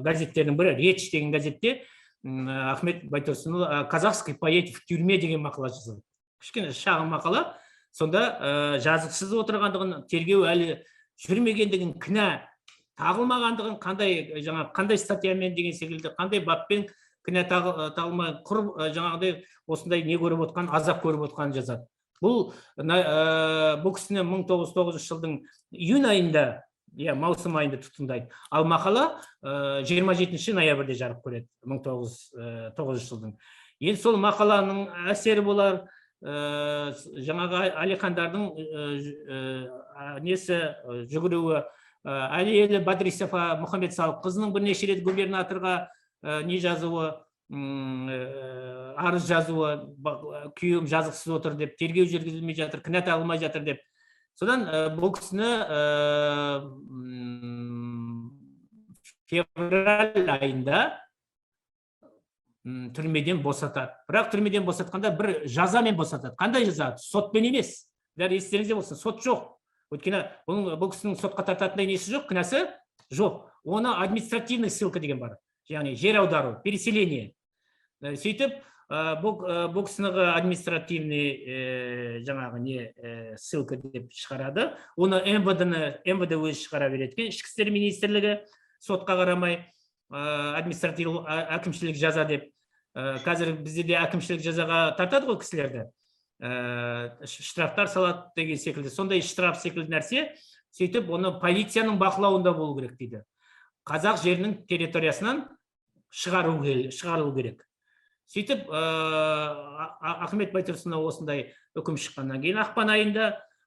газеттерінің бірі, Речь деген газетте Ахмет Байтұрсынұлы «Казахский поэт в тюрьме» деген мақала жазды. Кішкене шағын мақала. Сонда жазықсыз отырғандығын, тергеу әлі жүрмегендігін, кінә тағылмағандығын, қандай статьямен деген секілді, қандай баппен кінә тағылмай, жаңағыдай осындай не көріп отқан, азап көріп отқанын жазады. Бұл кісіні 1909 жылдың июнь айында, маусым айында тұтқындайды. Ал мақала 27 ноябрьде жарық көреді, 1909 жылдың. Енді сол мақаланың әсері болар, жаңағы Әлихандардың несі жүгіруі, Әлиелі Бадрисова Мұхаммед Салық қызының бірнеше рет губернаторға не жазуы, арыз жазуы, күйеуім жазықсыз отыр деп, тергеу жүргізілмей жатыр, кінә тағылмай жатыр деп. Содан бұл кісіні февраль айында түрмеден босатады. Бірақ түрмеден босатқанда бір жазамен босатады. Қандай жаза? Сотпен емес. Бәрі естеріңізде болсын, сот жоқ. Өйткені бұл кісінің сотқа тартатындай несі жоқ, кінәсі жоқ. Оны административный ссылка деген бар. Яғни жер аудару, переселение. Сөйтіп, бұл кісінігі административный жаңағы не ссылка деп шығарады. Оны МВД өзі шығара береді. Ішкі істер министрлігі сотқа қарамай административный әкімшілік жаза деп. Қазір бізде де әкімшілік жазаға тартады ғой кісілерді. Штрафтар салат деген секілді. Сондай штраф секілді нәрсе. Сөйтіп, оны полицияның бақылауында болу керек дейді. Қазақ жерінің территориясынан шығару керек. Сөйтіп, Ахмет Байтұрсынұлы осындай үкім шыққаннан кейін ақпан айында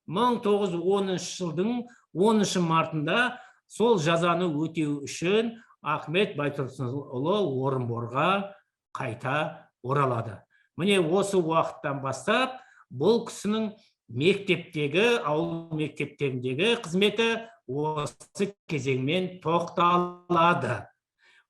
1910 жылдың 10 мартында сол жазаны өтеу үшін Ахмет Байтұрсынұлы Орынборға қайта оралады. Міне осы уақыттан бастап бұл кісінің мектептегі, ауыл мектептеріндегі қызметі осы кезеңмен тоқталады.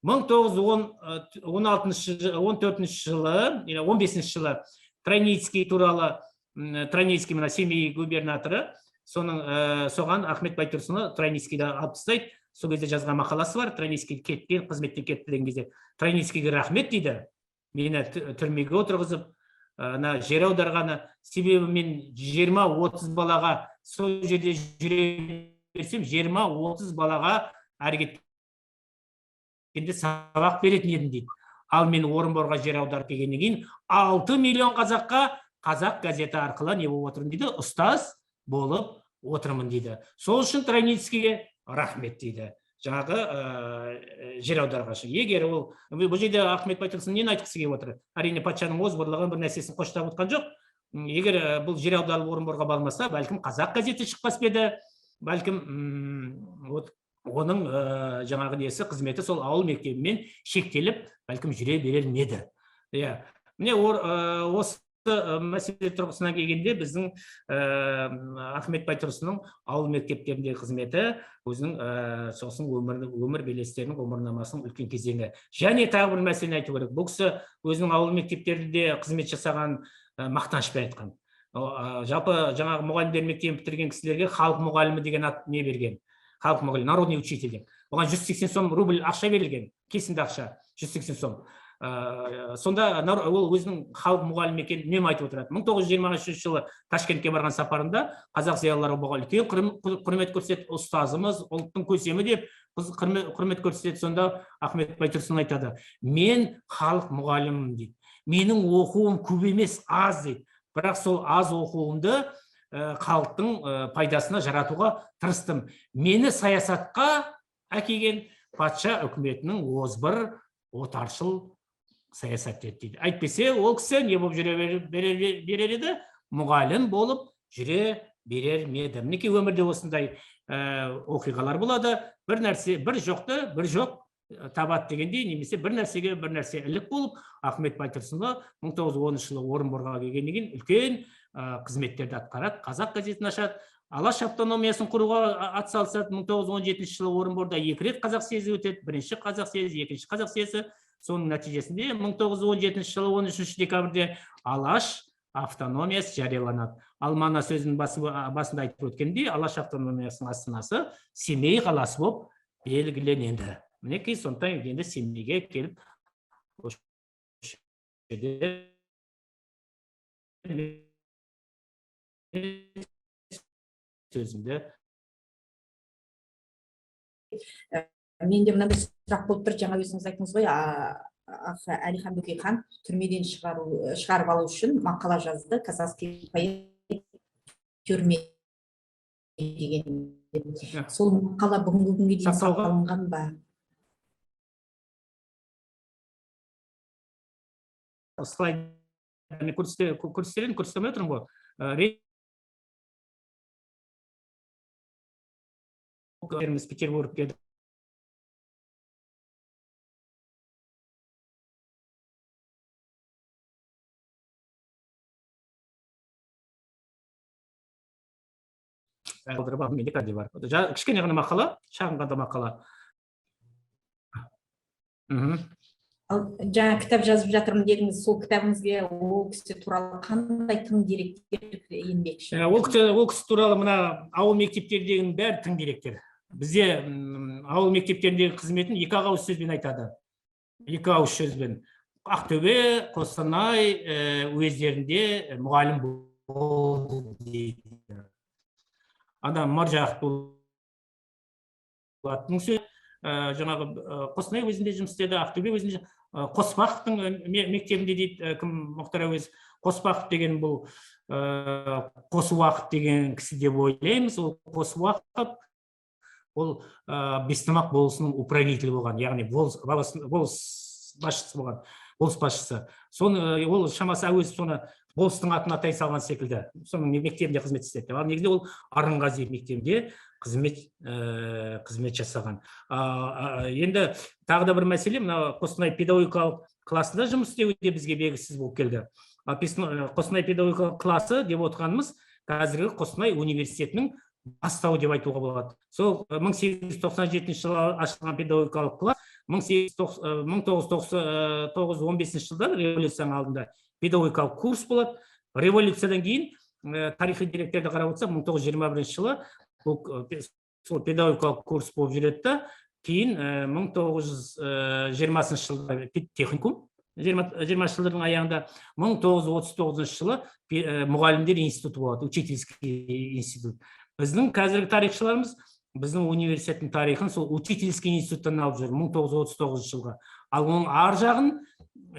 1914 жылы, 15 жылы Тройницкий туралы, Тройницкий мына Семей губернаторы, соған Ахмет Байтұрсынұлы Тройницкийді алып тастайды. Сол кезде жазған мақаласы бар, Тройницкий кеткен, қызметтен кетті деген кезде. Тройницкийге рахмет дейді, мені түрмеге отырғызып, жер аударғаны, себебі мен 20-30 балаға сол жерде жүре берсем, 20-30 балаға әрі кеткенде сабақ беретін едім дейді. Ал мен Орынборға жер аударып келгеннен кейін 6 миллион қазаққа қазақ газеті арқылы не болып отырмын дейді, ұстаз болып отырмын дейді. Сол үшін Тройницкийге рахмет дейді. Жаңағы жер аударғашы. Егер ол, бұл жерде Ахмет Байтұрсынұлы нені айтқысы келіп отыр? Әрине патшаның озбырлығын бір нәрсесін қоштап отқан жоқ. Егер бұл жер аударылып Орынборға бармаса, бәлкім қазақ газеті шықпас еді, бәлкім оның жаңағы несі қызметі сол ауыл мектебімен шектеліп, бәлкім жүре берер еді. Міне осы мәселе тұрғысына келгенде біздің Ахмет Байтұрсынның ауыл мектептеріндегі қызметі өзінің сосын өмір белестерінің ғұмырнамасының үлкен кезеңі. Және тағы бір мәселені айту керек. Бұл кісі өзінің ауыл мектептерінде қызмет жасаған мақтанышпен айтқан. Жалпы жаңағы мұғалімдер мектебін бітірген кісілерге халық мұғалімі деген ат не берген? Халық мұғалімі, народный учитель деген. Оған 180 сом рубль ақша берілген, кесімді ақша, 180 сом. Сонда ол өзінің халық мұғалімі екенін үнемі айтып отырады. 1923 жылы Ташкентке барған сапарында қазақ зиялылары бұған үлкен құрмет көрсетті, ұстазымыз, ұлттың көсемі деп құрмет көрсетеді. Сонда Ахмет Байтұрсынұлы айтады: мен халық мұғалімім дейді. Менің оқуым көп емес, аз дейді. Бірақ сол аз оқуымды халықтың пайдасына жаратуға тырыстым. Мені саясатқа әкелген патша үкіметінің озбыр, отаршыл саясат дейді. Әйтпесе ол кісі не болып жүре берер еді? Мұғалім болып жүре берер еді. Мінекей өмірде осындай оқиғалар болады. Бір нәрсе, бір жоқты, бір жоқ табады дегендей, немесе бір нәрсеге бір нәрсе ілік болып, Ахмет Байтұрсынұлы 1910 жылы Орынборға келгеннен кейін үлкен қызметтерді атқарады. Қазақ газетін ашады, Алаш автономиясын құруға атсалысады. 1917 жылы Орынборда 2 рет қазақ съезі өтеді. Бірінші қазақ съезі, екінші қазақ съезі. Соның нәтижесінде 1917 жылы 13 декабрьде Алаш автономиясы жарияланады. Алмана сөзінің басында айтып өткендей, Алаш автономиясының астанасы Семей қаласы болып белгіленеді. Мінекей сондықтан енді Семейге келіп сөзімді. Менде мына бір сұрақ болып тұр, жаңа өзіңіз айттыңыз ғой, Әлихан Бөкейхан түрмеден шығарып алу үшін мақала жазды, казахский поэт түрме деген. Сол мақала бүгінгі күнге дейін сақталынған ба? Слайдты көрсетемей отырмын ғой. Петербургке кішкене ғана мақала, шағын ғана мақала. Жаңа кітап жазып жатырмын дедіңіз, сол кітабыңызге ол кісі туралы қандай тың деректер енбекші? Ол кісі туралы мына ауыл мектептердегінің бәрі тың деректер. Бізде ауыл мектептеріндегі қызметін екі ауыз сөзбен айтады. Екі ауыз сөзбен. Ақтөбе, Қостанай уездерінде мұғалім болды дейді. Ана Маржақ болатын сөз. Жаңағы Қостанай өзінде жұмыс істеді, Ақтөбе өзінде Қоспақовтың мектебінде дейді кім Мұхтар Әуезов. Қоспақов деген бұл Қосуақов деген кісі деп ойлаймыз. Ол Қосуақов ол Бестамақ болысының управителі болған, яғни болыс басшысы болған, болыс басшысы. Ол шамасы Әуезов соны болыстың атын атай салған секілді. Соның мектебінде қызмет істеді. Ал негізінде ол Арынғазиев мектебінде қызмет жасаған. Енді тағы да бір мәселе, мына Қостанай педагогикалық класында жұмыс істеуде бізге белгісіз болып келді. Қостанай педагогикалық класы деп отырғанымыз қазіргі Қостанай университетінің бастауы деп айтуға болады. Сол 1897 жылы ашылған педагогикалық класс 1915 жылдар революцияның алдында педагогикалық курс болады. Революциядан кейін тарихи деректерді қарап отырсақ, 1921 жылы сол педагогикалық курс болып жүреді. Кейін 1920 жылда техникум, 20 жылдардың аяғында 1939 жылы мұғалімдер институты болады, учительский институт. Біздің қазіргі тарихшыларымыз біздің университеттің тарихын сол учительский институттан алып жүр 1939 жылға. Ал оның ар жағын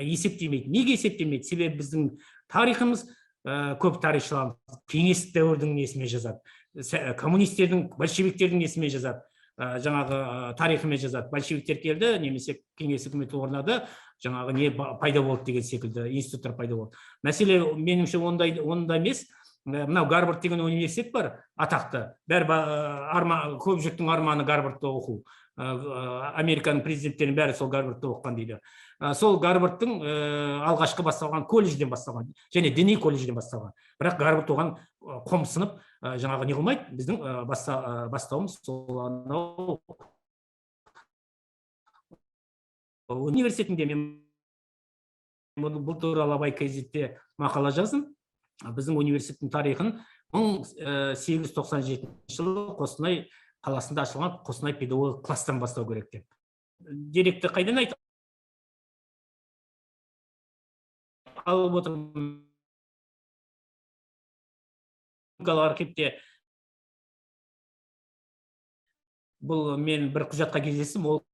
есептемейді. Неге есептемейді? Себебі біздің тарихымыз көп тарихшылар кеңестік дәуірдің несімен жазады. Коммунистердің, большевиктердің несімен жазады. Жаңағы тарихымен жазады. Большевиктер келді, немесе кеңес үкіметі орнады, жаңағы не пайда болды деген секілді институттар пайда болды. Мәселе меніңше онда емес. Мынау Гарвард деген университет бар, атақты. Көп жұрттың арманы Гарвардта оқу. Американың президенттерінің бәрі сол Гарвардта оқыған дейді. Сол Гарвардтың алғашқы басталған колледжден басталған, және діни колледжден басталған. Бірақ Гарвард оған қомсынып, жаңағы не қылмайды, біздің бастауымыз сол университетінде мен бұл туралы абай газетте мақала жаздым. Біздің университеттің тарихын 1897 жылы Қостанай қаласында ашылған Қостанай педагогикалық кластан бастау керек деп. Деректі қайдан айтып алып отырмын? Архивте бұл мен бір құжатқа кездестім, ол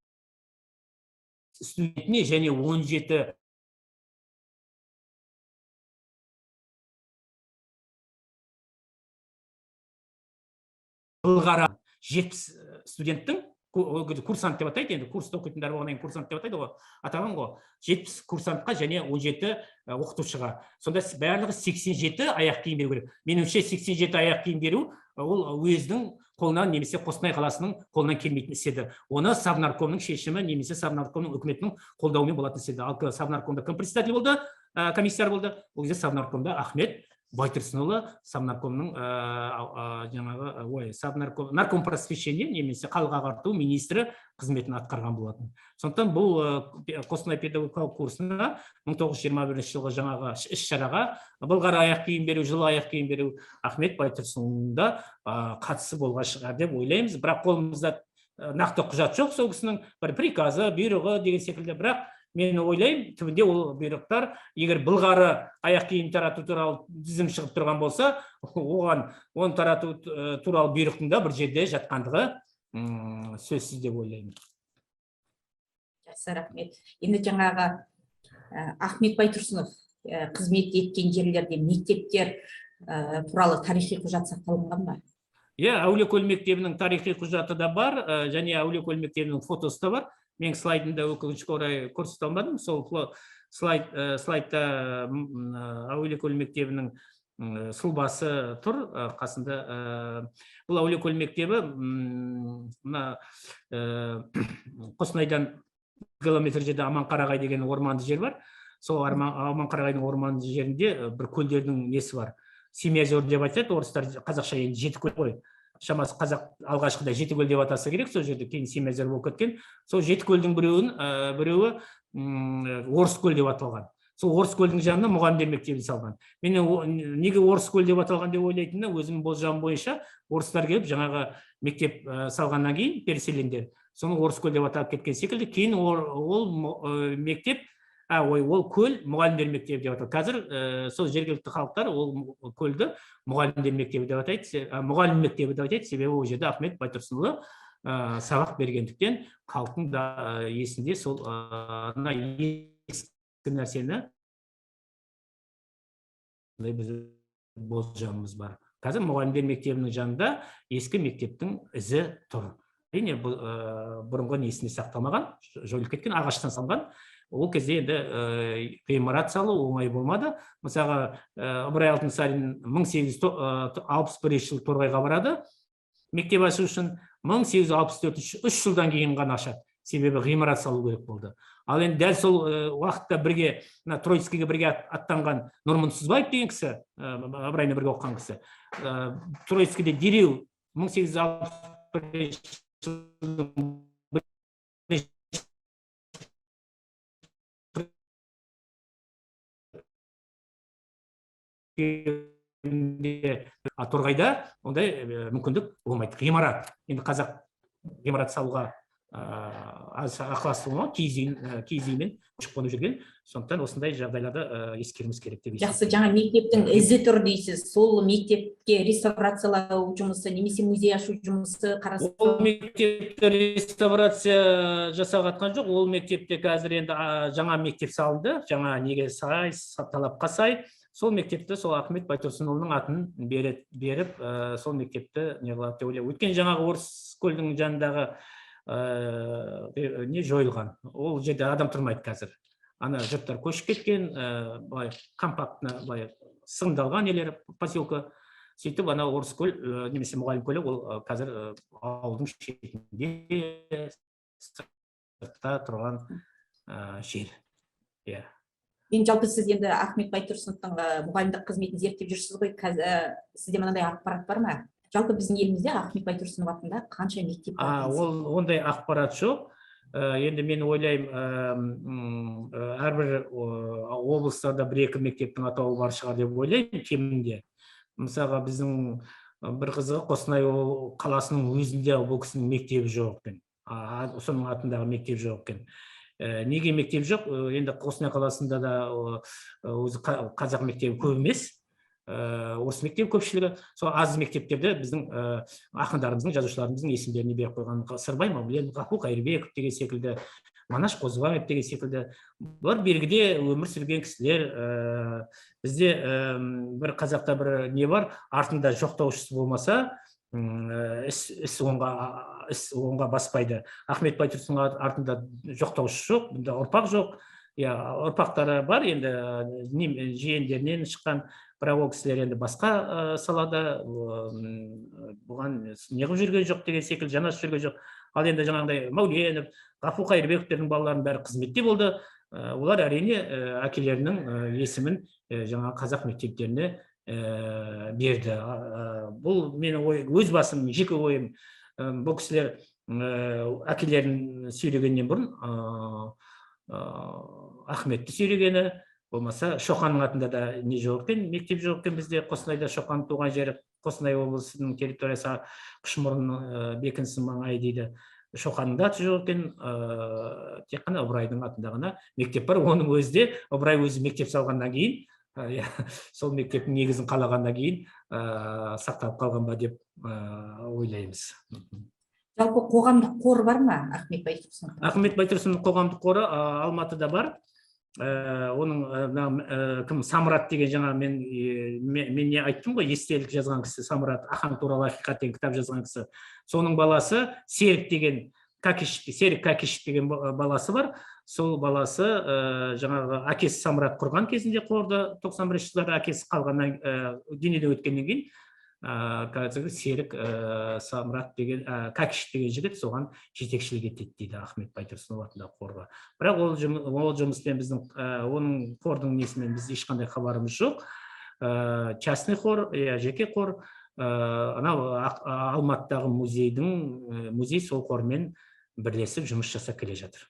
студентіне және 17 жылғара 70 студенттің, курсант деп атайды, енді курста оқитындар болғаннан кейін курсант деп атайды ғой, атаған ғой, 70 курсантқа және 17 оқытушыға. Сонда барлығы 87 аяқ киім беру керек. Меніңше 87 аяқ киім беру ол уездің қолынан немесе Қостанай қаласының қолынан келмейтін іс еді. Оны Совнаркомның шешімі немесе Совнаркомның үкіметінің қолдауымен болатын іс еді. Ал Совнаркомда кім председатель болды, комиссияр болды. Ол кезде Совнаркомда Ахмет Байтұрсынұлы Совнаркомның жаңағы нарком просвещения немесе халық ағарту министрі қызметін атқарған болатын. Сондықтан бұл Қостанай педагогикалық курсына 1921 жылғы жаңағы іс-шараға былғары аяқ киім беру, жылы аяқ киім беру Ахмет Байтұрсынұлының да қатысы болған шығар деп ойлаймыз. Бірақ қолымызда нақты құжат жоқ, сол кісінің бір приказы, бұйрығы деген секілді. Бірақ мен ойлаймын, түбінде ол бұйрықтар, егер былғары аяқ киім тарату туралы тізім шығып тұрған болса, оны тарату туралы бұйрықтың да бір жерде жатқандығы сөзсіз деп ойлаймын. Жақсы, рахмет. Енді жаңағы Ахмет Байтұрсынов қызмет еткен жерлерде мектептер туралы тарихи құжат сақталынған ба? Әулиекөл мектебінің тарихи құжаты да бар, және Әулиекөл мектебінің фотосы да бар. Мен слайдында өкінішке орай көрсете алмадым. Сол слайдта Әулиекөл мектебінің сұлбасы тұр қасында. Бұл Әулиекөл мектебі Қостанайдан километр жерде Аманқарағай деген орманды жер бар. Сол Аманқарағайдың орманды жерінде бір көлдердің несі бар. Семиозер деп айтады, орыстар қазақша енді Жетікөл ғой. Шамасы қазақ алғашқыда Жетікөл деп атаса керек, сол жерде кейін Семиозер болып кеткен. Сол Жетікөлдің біреуі Орыскөл деп аталған. Сол Орыскөлдің жанына мұғалімдер мектебі салған. Мен неге Орыскөл деп аталған деп ойлайтынымда, өзімнің болжам бойынша орыстар келіп жаңағы мектеп салғаннан кейін переселендер соны Орыскөл деп аталып кеткен секілді. Кейін ол мектеп ол көл мұғалімдер мектебі деп атайды. Қазір сол жергілікті халықтар ол көлді мұғалімдер мектебі деп атайды, мұғалім мектебі деп атайды. Себебі ол жерде Ахмет Байтұрсынұлы сабақ бергендіктен халықтың да есінде сол ескі нәрсені біз болжамымыз бар. Қазір мұғалімдер мектебінің жанында ескі мектептің ізі тұр. Әрине бұрынғы несінде сақталмаған, жойылып кеткен, ағаштан салған. Ол кезде енді ғимарат салу оңай болмады. Мысалға, Ыбырай Алтынсарин 1861 жыл Торғайға барады. Мектеп ашу үшін 1864 3 жылдан кейін ғана ашады. Себебі ғимарат салу керек болды. Ал енді дәл сол уақытта бірге, Троицкийге бірге аттанған Нұрмын Сызбаев деген кісі, Ыбыраймен бірге оқыған кісі, Троицкийде дереу 1861 жылдың Торғайда ондай мүмкіндік болмайды. Ғимарат. Енді қазақ ғимарат салуға ақыласы болмау, киіз үймен көшіп қонып жүрген. Сондықтан осындай жағдайларды ескерміз керек деп есептеймін. Жақсы, жаңа мектептің ізі тұр дейсіз. Сол мектепке реставрациялау жұмысы, немесе музей ашу жұмысы қарастырылған? Ол мектепті реставрация жасауға жатқан жоқ. Ол мектепте қазір енді жаңа мектеп салынды. Жаңа неге сай, талапқа сай. Сол мектепті сол Ахмет Байтұрсынұлының атын беріп, сол мектепті не қылады деп ойлаймын. Өткен жаңағы Орыскөлдің жанындағы не жойылған. Ол жерде адам тұрмайды қазір. Ана жұрттар көшіп кеткен, компактны сығымдалған нелер поселка. Сөйтіп, ана Орыскөл немесе мұғалім көлі ол қазір ауылдың шетінде сыртта тұрған жер. Мен жалпы сіз енді Ахмет Байтұрсыновтың мұғалімдік қызметін зерттеп жүрсіз ғой, сізде мынандай ақпарат бар ма? Жалпы біздің елімізде Ахмет Байтұрсынов атында қанша мектеп бар? Ондай ақпарат жоқ. Енді мен ойлаймын, әрбір облыстарда 1-2 мектептің атауы бар шығар деп ойлаймын, кемінде. Мысалға, біздің бір қызығы Қостанай қаласының өзінде бұл кісінің мектебі жоқ екен. Соның атындағы мектеп жоқ екен. Неге мектеп жоқ? Енді Қостанай қаласында да қазақ мектебі көп емес. Орыс мектеп көпшілігі. Сол аз мектептерде біздің ақындарымыздың, жазушыларымыздың есімдеріне беріп қойған. Сырбай Мәулен, Ғафу Қайырбеков деген секілді, Манаш Қозыбаев деген секілді. Бұлар бергіде өмір сүрген кісілер. Бізде бір қазақта бір не бар, артында жоқтаушысы болмаса, іс оңға баспайды. Ахмет Байтұрсынов артында жоқтаушы жоқ, бұнда ұрпақ жоқ. Ұрпақтары бар, енді жиендерінен шыққан, бірақ ол кісілер енді басқа салада бұған неғып жүрген жоқ деген секілді, жанасып жүрген жоқ. Ал енді жаңағыдай Мәуленов, Ғафу Қайырбековтердің балаларының бәрі қызметте болды. Олар әрине әкелерінің есімін жаңа қазақ мектептеріне берді. Бұл менің өз басым, жеке ойым. Бұл кісілер әкелерін сөйлегеннен бұрын Ахметті сөйлегені, болмаса Шоқанның атында да не жоқ екен, мектеп жоқ екен бізде. Қостанайда Шоқанның туған жері, Қостанай облысының территориясы Қышмұрын бекінісі маңайы дейді. Шоқанның аты жоқ екен, тек қана Ыбырайдың атында ғана мектеп бар. Оның өзі де Ыбырай өзі мектеп салғаннан кейін, сол мектептің негізін қалағаннан кейін сақталып қалған ба деп ойлаймыз. Жалпы қоғамдық қор бар ма Ахмет Байтұрсынов? Ахмет Байтұрсынов қоғамдық қоры Алматыда бар. Оның кім, Самұрат деген, жаңа мен не айттым ғой, естелік жазған кісі, Самұрат Ахан туралы ақиқат деген кітап жазған кісі. Соның баласы Серік деген, Серік Кәкішев деген баласы бар. Сол баласы жаңағы әкесі Самұрат құрған кезінде қорды, 91 жылдары әкесі қалғаннан, дүниеден өткеннен кейін қазір Серік Самұрат деген, Кәкішев деген жігіт соған жетекшілік етеді дейді Ахмет Байтұрсынов атындағы қорға. Бірақ ол жұмыспен біздің оның қордың несімен біз ешқандай хабарымыз жоқ. Частный қор, жеке қор, анау Алматыдағы музей сол қормен бірлесіп жұмыс жасап келе жатыр.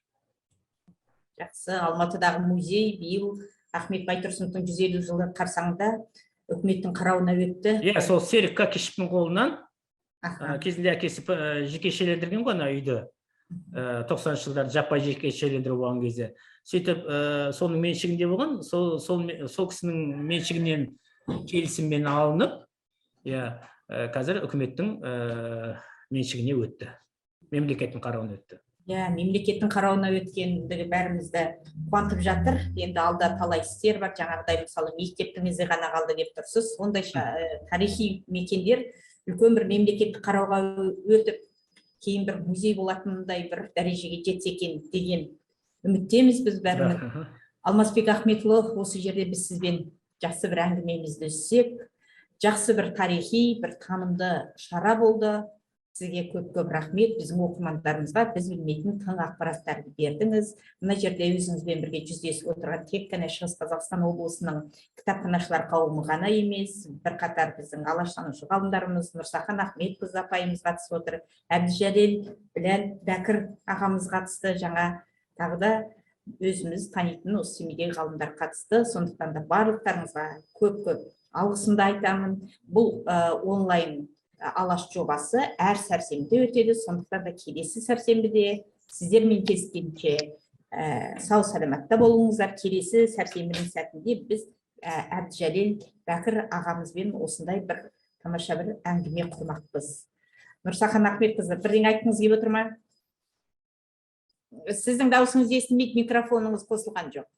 Жақсы, Алматыдағы музей биыл Ахмет Байтұрсыновтың 150 жылы қарсаңында үкіметтің қарауына өтті. Сол Серік Кәкішевтің қолынан кезінде әкесі жекешелендірген ғой ана үйді. 90 жылдары жаппай жекешелендіру болған кезде. Сөйтіп, соның меншігінде болған, сол кісінің меншігінен келісіммен алынып, қазір үкіметтің меншігіне өтті. Мемлекеттің қарауына өтті. Мемлекеттің қарауына өткендігі бәрімізді қуантып жатыр. Енді алда талай істер бар. Жаңағыдай мысалы мектептің ізі ғана қалды деп тұрсыз. Ондай тарихи мекендер үлкен бір мемлекеттік қарауға өтіп, кейін бір музей болатындай бір дәрежеге жетсе екен деген үміттеміз біз бәріміз. Алмасбек Ахметұлы, осы жерде біз сізбен жақсы бір әңгімемізді үзсек, жақсы бір тарихи, бір танымды шара болды. Сізге көп-көп рахмет. Біздің оқырмандарымызға біз білмейтін тың ақпараттарды бердіңіз. Мына жерде өзіңізбен бірге жүздесіп отырған тек қана Шығыс Қазақстан облысының кітапханашылар қауымы ғана емес, бірқатар біздің алаштанушы ғалымдарымыз, Нұрсахан Ахметқызы апайымыз қатысып отыр, Әбдіжәлел Біләл Бәкір ағамыз қатысты, жаңа тағы да өзіміз танитын осы семейдегі ғалымдар қатысты. Сондықтан да барлықтарыңызға көп-көп алғысымды айтамын. Бұл онлайн алаш жобасы әр сәрсенбіде өтеді. Сондықтан да келесі сәрсенбіде сіздермен кездескенше сау саламатта болыңыздар. Келесі сәрсенбінің сәтінде біз Әбдіжәлел Бәкір ағамызбен осындай бір тамаша бір әңгіме құрмақпыз. Нұрсахан Ахметқызы, бірдеңе айтқыңыз келіп отыр ма? Сіздің дауысыңыз естілмейді, микрофоныңыз қосылған жоқ.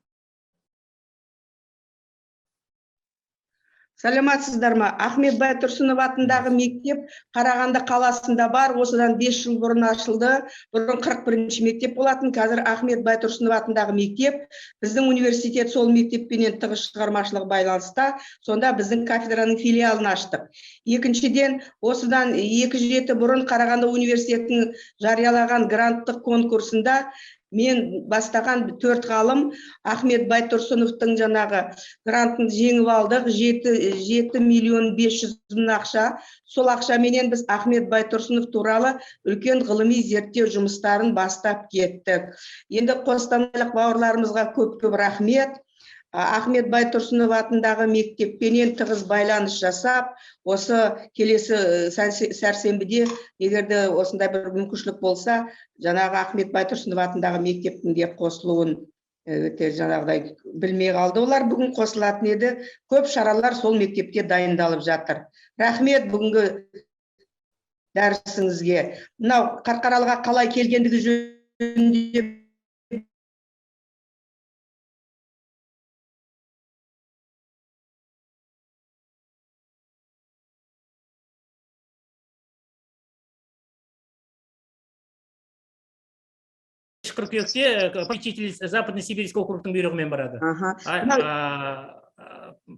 Саламатсыздар ма? Ахмет Байтұрсынов атындағы мектеп Қарағанды қаласында бар. Осыдан 5 жыл бұрын ашылды. Бұрын 41-ші мектеп болатын. Қазір Ахмет Байтұрсынов атындағы мектеп. Біздің университет сол мектеппенен тығыз шығармашылық байланыста. Сонда біздің кафедраның филиалын аштық. Екіншіден, осыдан 2-7 бұрын Қарағанды университетінің жариялаған гранттық конкурсында мен бастаған 4 ғалым Ахмет Байтұрсыновтың жаңағы грантын жеңіп алдық. 7 миллион 500 мың ақша. Сол ақшаменен біз Ахмет Байтұрсынов туралы үлкен ғылыми зерттеу жұмыстарын бастап кеттік. Енді қостанайлық бауырларымызға көп-көп рахмет. Ахмет Байтұрсынов атындағы мектеппенен тығыз байланыс жасап, осы келесі сәрсенбіде, егерде осындай бір мүмкіншілік болса, жаңағы Ахмет Байтұрсынов атындағы мектептің де қосылуын жаңағыдай білмей қалды. Олар бүгін қосылатын еді. Көп шаралар сол мектепте дайындалып жатыр. Рахмет бүгінгі дәрісіңізге. Мынау Қарқаралыға қалай келгендігі жөнінде қыркүйекте попечитель Западно-Сибирский округтың бұйрығымен барады.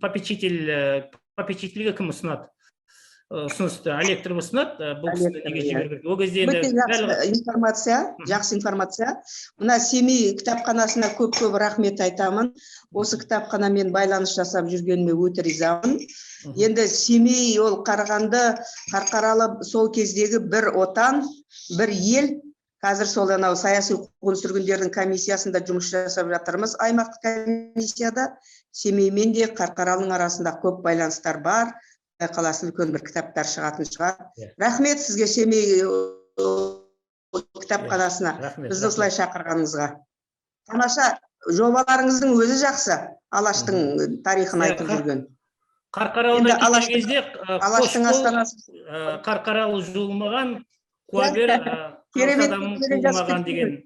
Попечительге кім ұсынады? ұсынысты электр ұсынады, бұл кісіні неге Электр, жіберу керек? Ол кезде енді өте жақсы информация. Мына Семей кітапханасына көп рахмет айтамын. Осы кітапханамен байланыс жасап жүргеніме өте ризамын. Енді Семей ол Қарағанды, Қарқаралы сол кездегі бір отан, бір ел. Қазір сол анау саяси қуғын сүргіндердің комиссиясында жұмыс жасап жатырмыз. Аймақтық комиссияда Семеймен де Қарқаралының арасында көп байланыстар бар. Қаласы үлкен бір кітаптар шығатын шығар. Рахмет сізге Семей кітапханасына бізді осылай шақырғаныңызға. Тамаша жобаларыңыздың өзі жақсы. Алаштың тарихын айтып жүрген. Қарқаралыда келген кезде Алаштың астанасы. Қарқаралы жуылмаған, куәгер Керемет адамның туылмаған деген.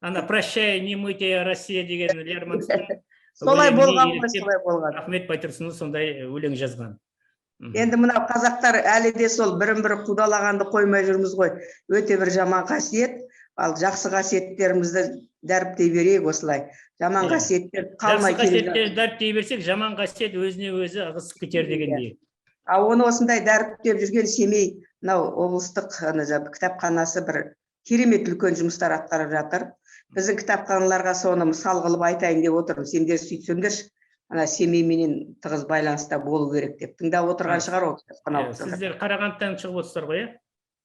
Ана прощай, не мытая Россия деген Лермонтовтың. Солай болған ғой, солай болған. Ахмет Байтұрсынов сондай өлең жазған. Енді мынау қазақтар әлі де сол бірін-бірі қудалағанды қоймай жүрміз ғой. Өте бір жаман қасиет. Ал жақсы қасиеттерімізді дәріптей берейік осылай. Жаман қасиеттер қалмай келе. Жақсы қасиеттерді дәріптей берсек, жаман қасиет өзіне өзі ығысып кетер дегендей. Оны осындай дәріптеп жүрген Семей, мынау облыстық кітапханасы бір керемет үлкен жұмыстар атқарып жатыр. Біздің кітапханаларға соны мысал қылып айтайын деп отырмын. Сендер сөйтсеңдерші. Ана Семейменен тығыз байланыста болу керек деп тыңдап отырған шығар ол. Сіздер Қарағандыдан шығып отырсыздар ғой, иә?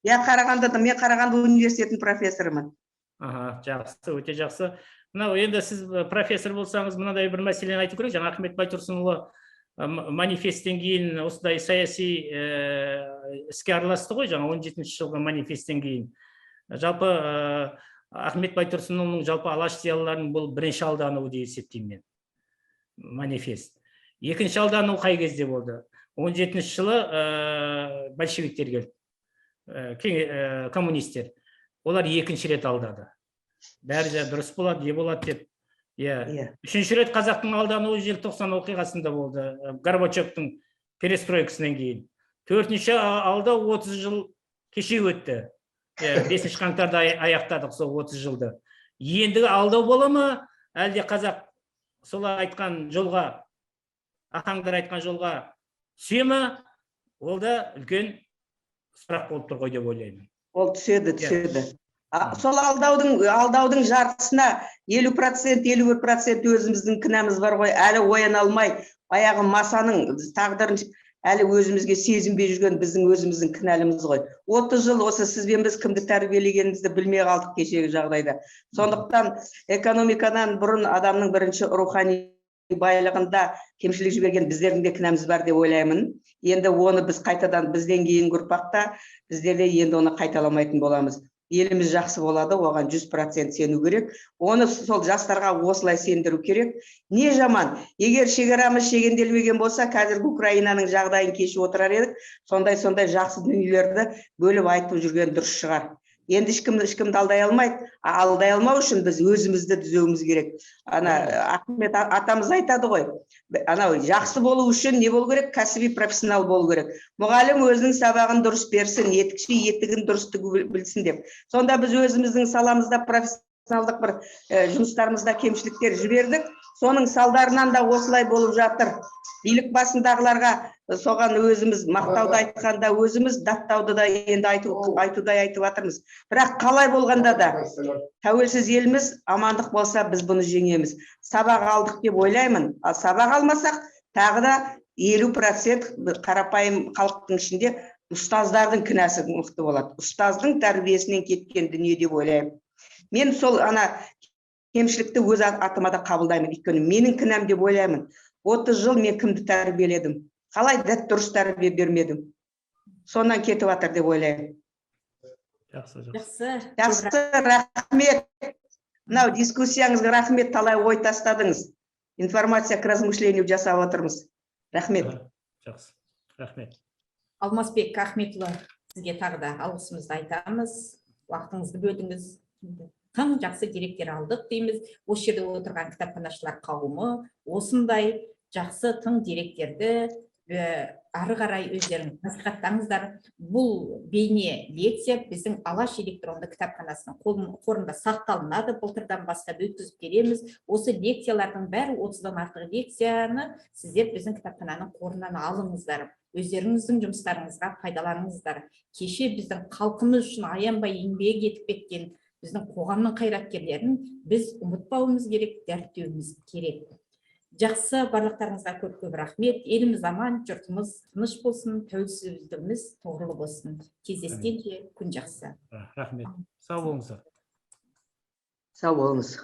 Иә, Қарағандыда, мен Қарағанды университетінің профессорымын. Жақсы, өте жақсы. Мынау енді сіз профессор болсаңыз, мынадай бір мәселені айту керек. Жаңа Ахмет Байтұрсынұлы манифесттен кейін осындай саяси іске араласты ғой, жаңа 17-ші жылғы манифесттен кейін. Жалпы Ахмет Байтұрсынұлының жалпы алаш зиялыларының бұл бірінші алдануы деп есептеймін мен. Манифест. Екінші алдану қай кезде болды? 17-ші жылы большевиктер келді, коммунистер. Олар екінші рет алдады. Бәрі дұрыс болады, не болады деп. Үшінші рет қазақтың алдануы желтоқсан оқиғасында болды. Горбачевтың перестройкасынан кейін. Төртінші алдау 30 жыл кеше өтті. 5 қаңтарда аяқтадық сол 30 жылды. Ендігі алдау бола ма? Әлде қазақ солай айтқан жолға, ахаңдар айтқан жолға түсе ме? Ол да үлкен сұрақ болып тұр ғой деп ойлаймын. Ол түседі. Сол алдаудың жартысына 50%, 51% өзіміздің кінәміз бар ғой. Әлі ояна алмай, баяғы масаның тағдырын әлі өзімізге сезінбей жүрген біздің өзіміздің кінәліміз ғой. 30 жыл осы сізбен біз кімді тәрбиелегенімізді білмей қалдық кешегі жағдайда. Сондықтан экономикадан бұрын адамның бірінші рухани байлығында кемшілік жіберген біздердің де кінәміз бар деп ойлаймын. Енді оны біз қайтадан бізден кейінгі ұрпақта біздер де енді оны қайталамайтын боламыз. Еліміз жақсы болады, оған 100% сену керек. Оны сол жастарға осылай сендіру керек. Не жаман, егер шекарамыз шегенделмеген болса, қазіргі Украинаның жағдайын кешіп отырар едік, сондай жақсы дүниелерді бөліп айтып жүрген дұрыс шығар. Енді ешкімді алдай алмайды. Алдай алмау үшін біз өзімізді түзеуіміз керек. Ана Ахмет атамыз айтады ғой. Анау жақсы болу үшін не болу керек? Кәсіби профессионал болу керек. Мұғалім өзінің сабағын дұрыс берсін, етікші етігін дұрыс тігу білсін деп. Сонда біз өзіміздің саламызда профессионалдық бір жұмыстарымызда кемшіліктер жібердік. Соның салдарынан да осылай болып жатыр. Билік басындағыларға соған өзіміз мақтауды айтқанда өзіміз даттауды да енді айтудай айтып жатырмыз. Бірақ қалай болғанда да тәуелсіз еліміз амандық болса біз бұны жеңеміз. Сабақ алдық деп ойлаймын. Ал сабақ алмасақ тағы да 50% қарапайым халықтың ішінде ұстаздардың кінәсі мықты болады. Ұстаздың тәрбиесінен кеткен дүние деп ойлаймын. Мен сол ана кемшілікті өз атыма да қабылдаймын. Өйткені менің кінәм деп ойлаймын. 30 жыл мен кімді тәрбиеледім? Қалай дұрыс тәрбие бермедім? Сонан кетіп жатыр деп ойлаймын. Жақсы, рахмет. Мынау дискуссияңызға рахмет, талай ой тастадыңыз. Информация к размышлению жасап отырмыз. Рахмет. Жақсы, рахмет. Алмасбек Ахметұлы, сізге тағы да алғысымызды айтамыз. Уақытыңызды бөлдіңіз. Тым жақсы деректер алдық дейміз. Осы жерде отырған кітапханашылар қауымы осындай жақсы тың деректерді ары қарай өздерің насихаттаңыздар. Бұл бейне лекция біздің Алаш электронды кітапханасының қорында сақталынады. Былтырдан бастап өткізіп келеміз. Осы лекциялардың бәрі 30-дан артық лекцияны сіздер біздің кітапхананың қорынан алыңыздар. өздеріңіздің жұмыстарыңызға пайдаланыңыздар. Кеше біздің халқымыз үшін аянбай еңбек етіп кеткен біздің қоғамның қайраткерлерін біз ұмытпауымыз керек, дәріптеуіміз керек. Жақсы, барлықтарыңызға көп рахмет. Еліміз аман, жұртымыз тыныш болсын, тәуелсіздігіміз тұғырлы болсын. Кездескенше күн жақсы. Рахмет. Сау болыңыздар. Сау болыңыз.